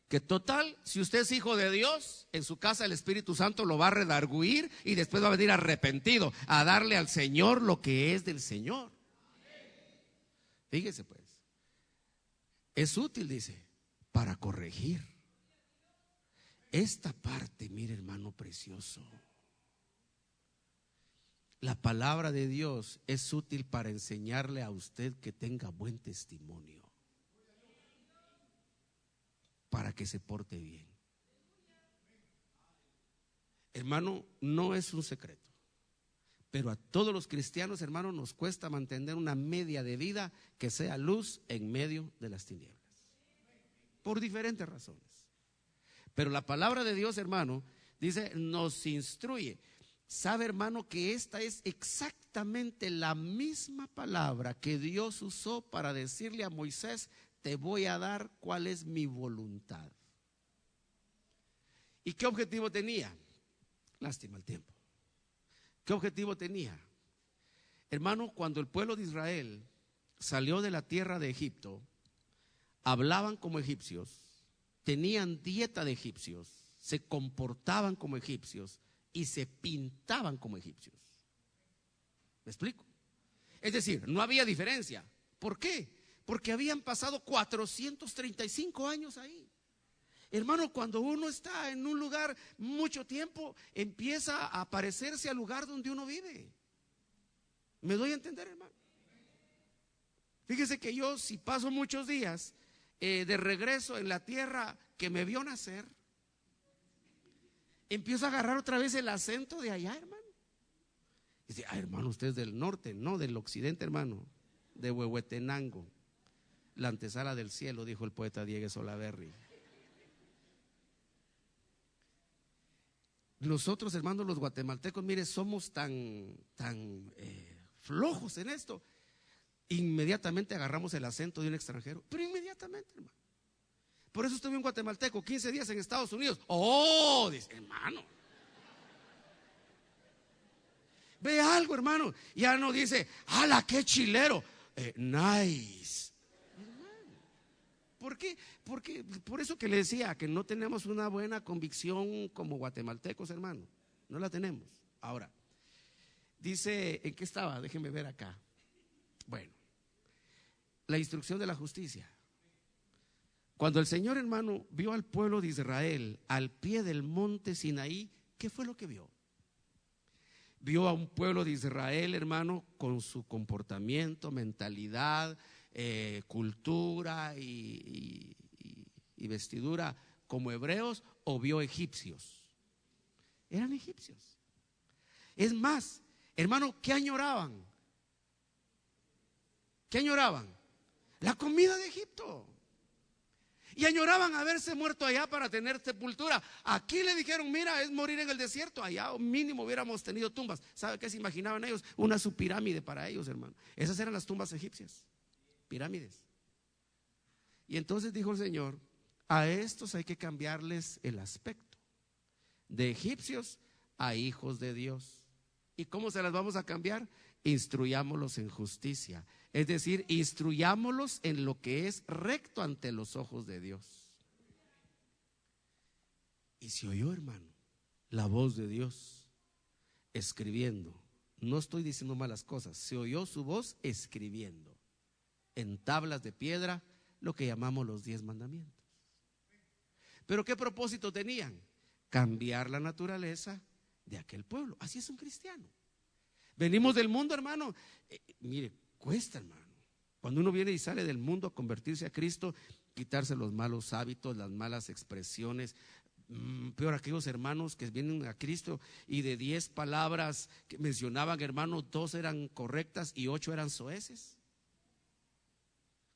Que total, si usted es hijo de Dios, en su casa el Espíritu Santo lo va a redarguir y después va a venir arrepentido a darle al Señor lo que es del Señor. Fíjese pues, es útil, dice, para corregir. Esta parte, mire, hermano precioso, la palabra de Dios es útil para enseñarle a usted que tenga buen testimonio, para que se porte bien. Hermano, no es un secreto, Pero a todos los cristianos, hermanos, nos cuesta mantener una media de vida que sea luz en medio de las tinieblas, por diferentes razones. Pero la palabra de Dios, hermano, dice, nos instruye. Sabe, hermano, que esta es exactamente la misma palabra que Dios usó para decirle a Moisés: te voy a dar cuál es mi voluntad. ¿Y qué objetivo tenía? Lástima el tiempo. ¿Qué objetivo tenía? Hermano, cuando el pueblo de Israel salió de la tierra de Egipto, hablaban como egipcios, tenían dieta de egipcios, se comportaban como egipcios y se pintaban como egipcios. ¿Me explico? Es decir, no había diferencia. ¿Por qué? Porque habían pasado 435 años ahí. Hermano, cuando uno está en un lugar mucho tiempo, empieza a parecerse al lugar donde uno vive. ¿Me doy a entender, hermano? Fíjese que yo, si paso muchos días de regreso en la tierra que me vio nacer, empiezo a agarrar otra vez el acento de allá, hermano. Dice: hermano, usted es del norte. No, del occidente, hermano, de Huehuetenango, la antesala del cielo, dijo el poeta Diego Solaverri. Nosotros, hermanos, los guatemaltecos, mire, somos tan flojos en esto. Inmediatamente agarramos el acento de un extranjero, pero inmediatamente, hermano. Por eso estuve un guatemalteco 15 días en Estados Unidos. Oh, dice, hermano, ve algo, hermano. Ya no dice: ¡ala, qué chilero! Nice. ¿Por qué? Porque por eso que le decía que no tenemos una buena convicción como guatemaltecos, hermano. No la tenemos. Ahora, dice, ¿en qué estaba? Déjenme ver acá. Bueno, la instrucción de la justicia. Cuando el Señor, hermano, vio al pueblo de Israel al pie del monte Sinaí, ¿qué fue lo que vio? Vio a un pueblo de Israel, hermano, con su comportamiento, mentalidad, cultura y vestidura como hebreos, o vio egipcios. Eran egipcios. Es más, hermano, ¿qué añoraban? ¿Qué añoraban? La comida de Egipto. Y añoraban haberse muerto allá para tener sepultura. Aquí le dijeron: mira, es morir en el desierto. Allá mínimo hubiéramos tenido tumbas. ¿Sabe qué se imaginaban ellos? Una subpirámide para ellos, hermano. Esas eran las tumbas egipcias, pirámides. Y entonces dijo el Señor: a estos hay que cambiarles el aspecto, de egipcios a hijos de Dios. ¿Y cómo se las vamos a cambiar? Instruyámoslos en justicia. Es decir, instruyámoslos en lo que es recto ante los ojos de Dios. Y se oyó, hermano, la voz de Dios escribiendo. No estoy diciendo malas cosas. Se oyó su voz escribiendo en tablas de piedra lo que llamamos los 10 mandamientos. ¿Pero qué propósito tenían? Cambiar la naturaleza de aquel pueblo. Así es un cristiano. Venimos del mundo, hermano. Mire, cuesta, hermano. Cuando uno viene y sale del mundo a convertirse a Cristo, quitarse los malos hábitos, las malas expresiones. Peor aquellos hermanos que vienen a Cristo y de 10 palabras que mencionaban, hermano, 2 eran correctas y 8 eran soeces.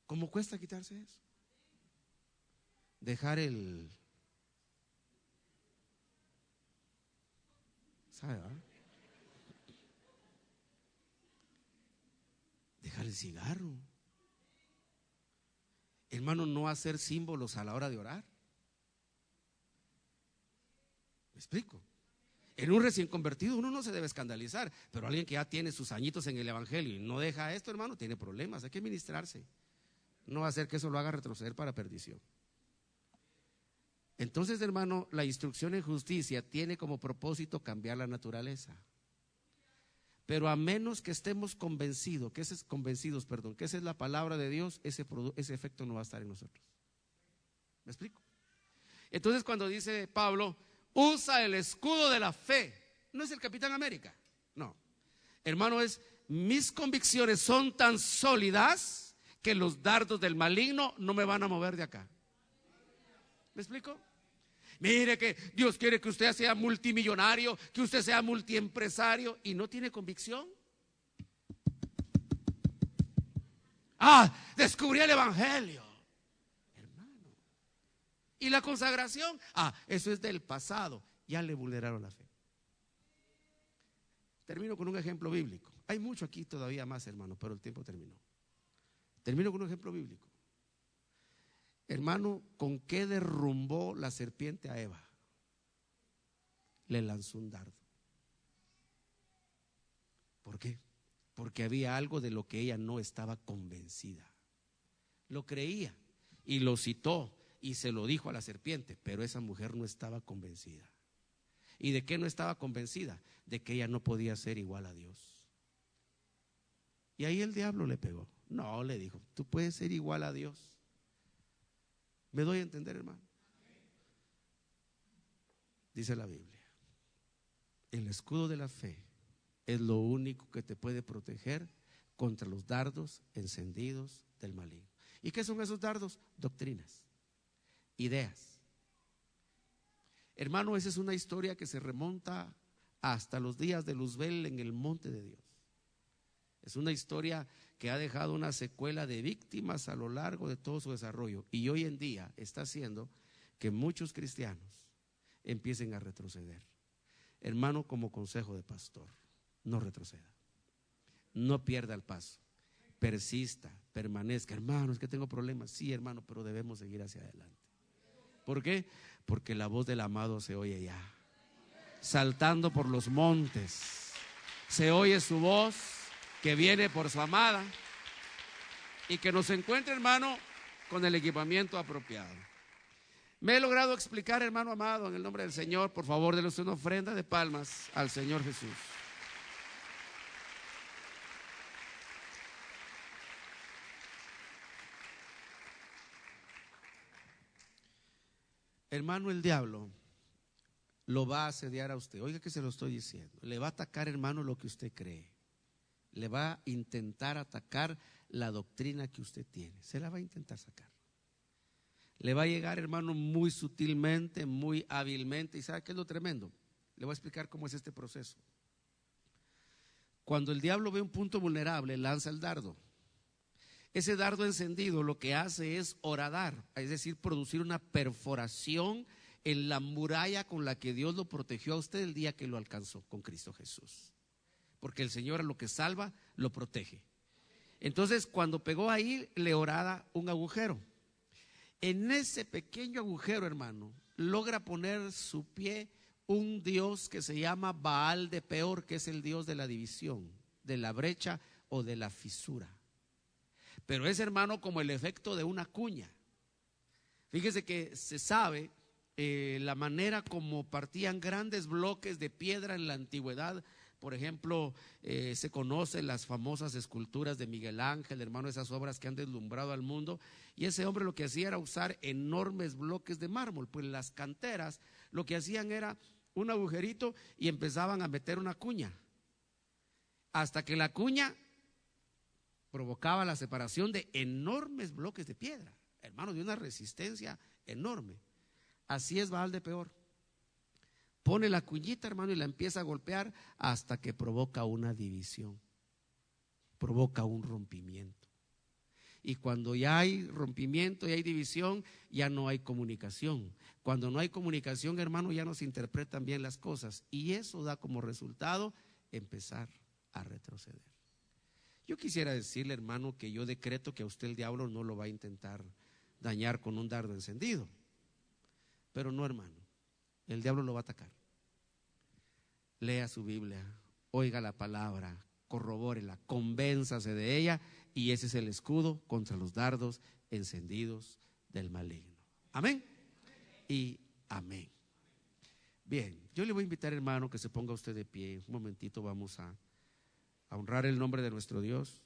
¿Cómo cuesta quitarse eso? Dejar el... ¿sabe, verdad? Dejar el cigarro. Hermano, no hacer símbolos a la hora de orar. ¿Me explico? En un recién convertido uno no se debe escandalizar, pero alguien que ya tiene sus añitos en el evangelio y no deja esto, hermano, tiene problemas. Hay que ministrarse. No va a hacer que eso lo haga retroceder para perdición. Entonces, hermano, la instrucción en justicia tiene como propósito cambiar la naturaleza. Pero a menos que estemos convencidos, que esa es la palabra de Dios, ese efecto no va a estar en nosotros. ¿Me explico? Entonces, cuando dice Pablo, usa el escudo de la fe, no es el Capitán América, no. Hermano, mis convicciones son tan sólidas que los dardos del maligno no me van a mover de acá. ¿Me explico? Mire que Dios quiere que usted sea multimillonario, que usted sea multiempresario y no tiene convicción. Descubrí el evangelio, hermano. Y la consagración, eso es del pasado. Ya le vulneraron la fe. Termino con un ejemplo bíblico. Hay mucho aquí todavía más, hermano, pero el tiempo terminó. Termino con un ejemplo bíblico. Hermano, ¿con qué derrumbó la serpiente a Eva? Le lanzó un dardo. ¿Por qué? Porque había algo de lo que ella no estaba convencida. Lo creía y lo citó y se lo dijo a la serpiente, pero esa mujer no estaba convencida. ¿Y de qué no estaba convencida? De que ella no podía ser igual a Dios. Y ahí el diablo le pegó. No, le dijo, tú puedes ser igual a Dios. ¿Me doy a entender, hermano? Dice la Biblia, el escudo de la fe es lo único que te puede proteger contra los dardos encendidos del maligno. ¿Y qué son esos dardos? Doctrinas, ideas. Hermano, esa es una historia que se remonta hasta los días de Luzbel en el monte de Dios. Es una historia que ha dejado una secuela de víctimas a lo largo de todo su desarrollo, y hoy en día está haciendo que muchos cristianos empiecen a retroceder. Hermano, como consejo de pastor, no retroceda, no pierda el paso, persista, permanezca. Hermano, es que tengo problemas. Sí, hermano, pero debemos seguir hacia adelante. ¿Por qué? Porque la voz del amado se oye ya, saltando por los montes. Se oye su voz que viene por su amada, y que nos encuentre, hermano, con el equipamiento apropiado. Me he logrado explicar, hermano amado, en el nombre del Señor. Por favor, déle usted una ofrenda de palmas al Señor Jesús. Hermano, el diablo lo va a asediar a usted. Oiga que se lo estoy diciendo. Le va a atacar, hermano, lo que usted cree. Le va a intentar atacar la doctrina que usted tiene. Se la va a intentar sacar. Le va a llegar, hermano, muy sutilmente, muy hábilmente. ¿Y sabe qué es lo tremendo? Le voy a explicar cómo es este proceso. Cuando el diablo ve un punto vulnerable, lanza el dardo. Ese dardo encendido lo que hace es horadar, es decir, producir una perforación en la muralla con la que Dios lo protegió a usted el día que lo alcanzó con Cristo Jesús. Porque el Señor a lo que salva, lo protege. Entonces, cuando pegó ahí, le horada un agujero. En ese pequeño agujero, hermano, logra poner su pie un dios que se llama Baal de Peor, que es el dios de la división, de la brecha o de la fisura. Pero es, hermano, como el efecto de una cuña. Fíjese que se sabe la manera como partían grandes bloques de piedra en la antigüedad. Por ejemplo, se conocen las famosas esculturas de Miguel Ángel, hermano, esas obras que han deslumbrado al mundo. Y ese hombre lo que hacía era usar enormes bloques de mármol. Pues las canteras lo que hacían era un agujerito y empezaban a meter una cuña, hasta que la cuña provocaba la separación de enormes bloques de piedra, hermano, de una resistencia enorme. Así es Baal de Peor. Pone la cuñita, hermano, y la empieza a golpear hasta que provoca una división, provoca un rompimiento. Y cuando ya hay rompimiento y hay división, ya no hay comunicación. Cuando no hay comunicación, hermano, ya no se interpretan bien las cosas. Y eso da como resultado empezar a retroceder. Yo quisiera decirle, hermano, que yo decreto que a usted el diablo no lo va a intentar dañar con un dardo encendido. Pero no, hermano, el diablo lo va a atacar. Lea su Biblia, oiga la palabra, corrobórela, convénzase de ella, y ese es el escudo contra los dardos encendidos del maligno. Amén y amén. Bien, yo le voy a invitar, hermano, que se ponga usted de pie. Un momentito, vamos a honrar el nombre de nuestro Dios.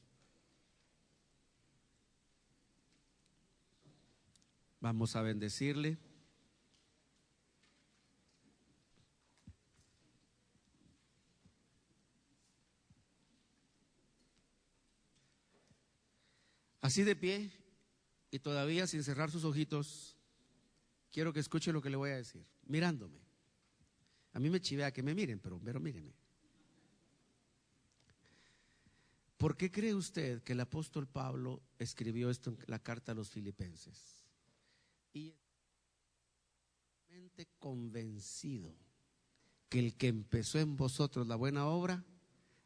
Vamos a bendecirle. Así de pie y todavía sin cerrar sus ojitos, quiero que escuche lo que le voy a decir, mirándome. A mí me chivea que me miren, pero míreme. ¿Por qué cree usted que el apóstol Pablo escribió esto en la carta a los Filipenses? Y convencido que el que empezó en vosotros la buena obra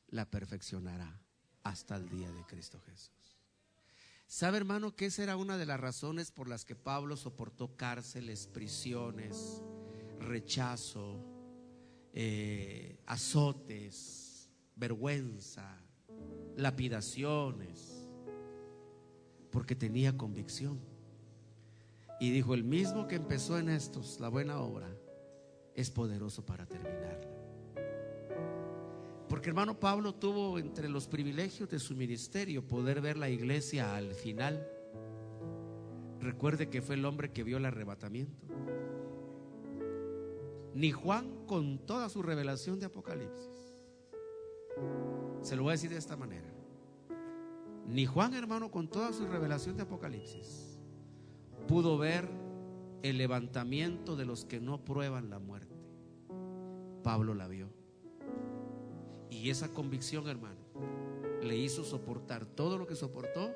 la perfeccionará hasta el día de Cristo Jesús. ¿Sabe, hermano, que esa era una de las razones por las que Pablo soportó cárceles, prisiones, rechazo, azotes, vergüenza, lapidaciones? Porque tenía convicción. Y dijo: el mismo que empezó en estos la buena obra es poderoso para terminarla. Porque, hermano, Pablo tuvo entre los privilegios de su ministerio poder ver la iglesia al final. Recuerde que fue el hombre que vio el arrebatamiento. Ni Juan, con toda su revelación de Apocalipsis, se lo voy a decir de esta manera, ni Juan, hermano, con toda su revelación de Apocalipsis, pudo ver el levantamiento de los que no prueban la muerte. Pablo la vio. Y esa convicción, hermano, le hizo soportar todo lo que soportó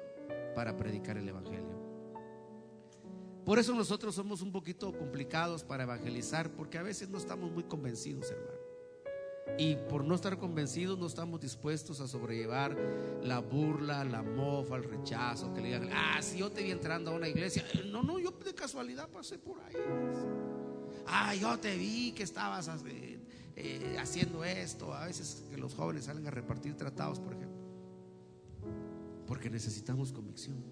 para predicar el evangelio. Por eso nosotros somos un poquito complicados para evangelizar, porque a veces no estamos muy convencidos, hermano. Y por no estar convencidos no estamos dispuestos a sobrellevar la burla, la mofa, el rechazo, que le digan: ah, si yo te vi entrando a una iglesia. No, yo de casualidad pasé por ahí. Ah, yo te vi que estabas haciendo esto. A veces que los jóvenes salen a repartir tratados, por ejemplo, porque necesitamos convicción.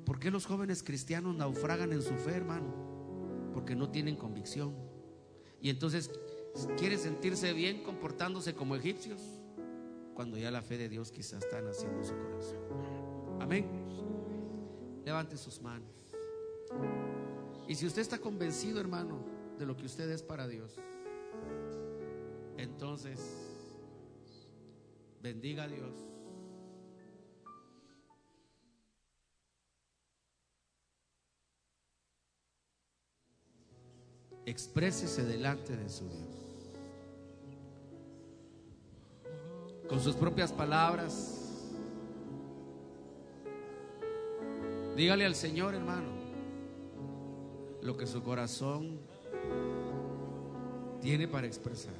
¿Por qué los jóvenes cristianos naufragan en su fe, hermano? Porque no tienen convicción. Y entonces quieren sentirse bien comportándose como egipcios, cuando ya la fe de Dios quizás está naciendo en su corazón. Amén. Levante sus manos. Y si usted está convencido, hermano, de lo que usted es para Dios, entonces bendiga a Dios. Exprésese delante de su Dios con sus propias palabras. Dígale al Señor, hermano, lo que su corazón tiene para expresar.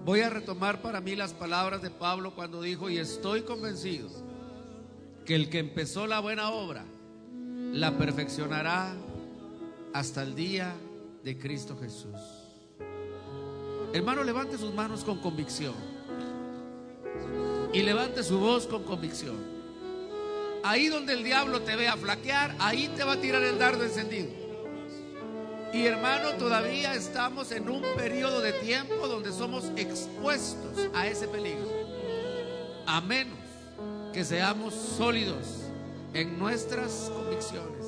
Voy a retomar para mí las palabras de Pablo cuando dijo: y estoy convencido que el que empezó la buena obra la perfeccionará hasta el día de Cristo Jesús. Hermano, levante sus manos con convicción y levante su voz con convicción. Ahí donde el diablo te vea flaquear, ahí te va a tirar el dardo encendido. Y, hermano, todavía estamos en un periodo de tiempo donde somos expuestos a ese peligro, a menos que seamos sólidos en nuestras convicciones.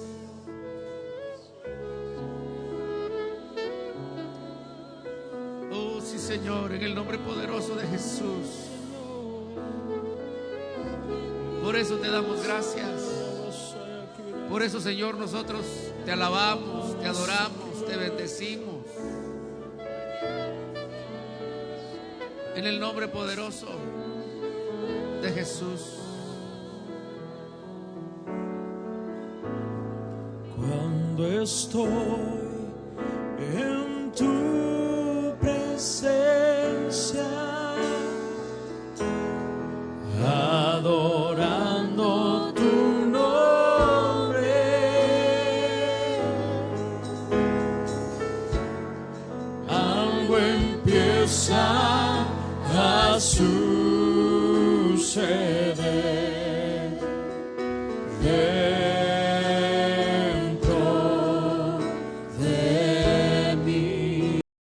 Oh, sí, Señor, en el nombre poderoso de Jesús. Por eso te damos gracias. Por eso, Señor, nosotros te alabamos, te adoramos, te bendecimos. En el nombre poderoso de Jesús. Cuando estoy en tu presencia, adorando tu nombre, algo empieza a suceder.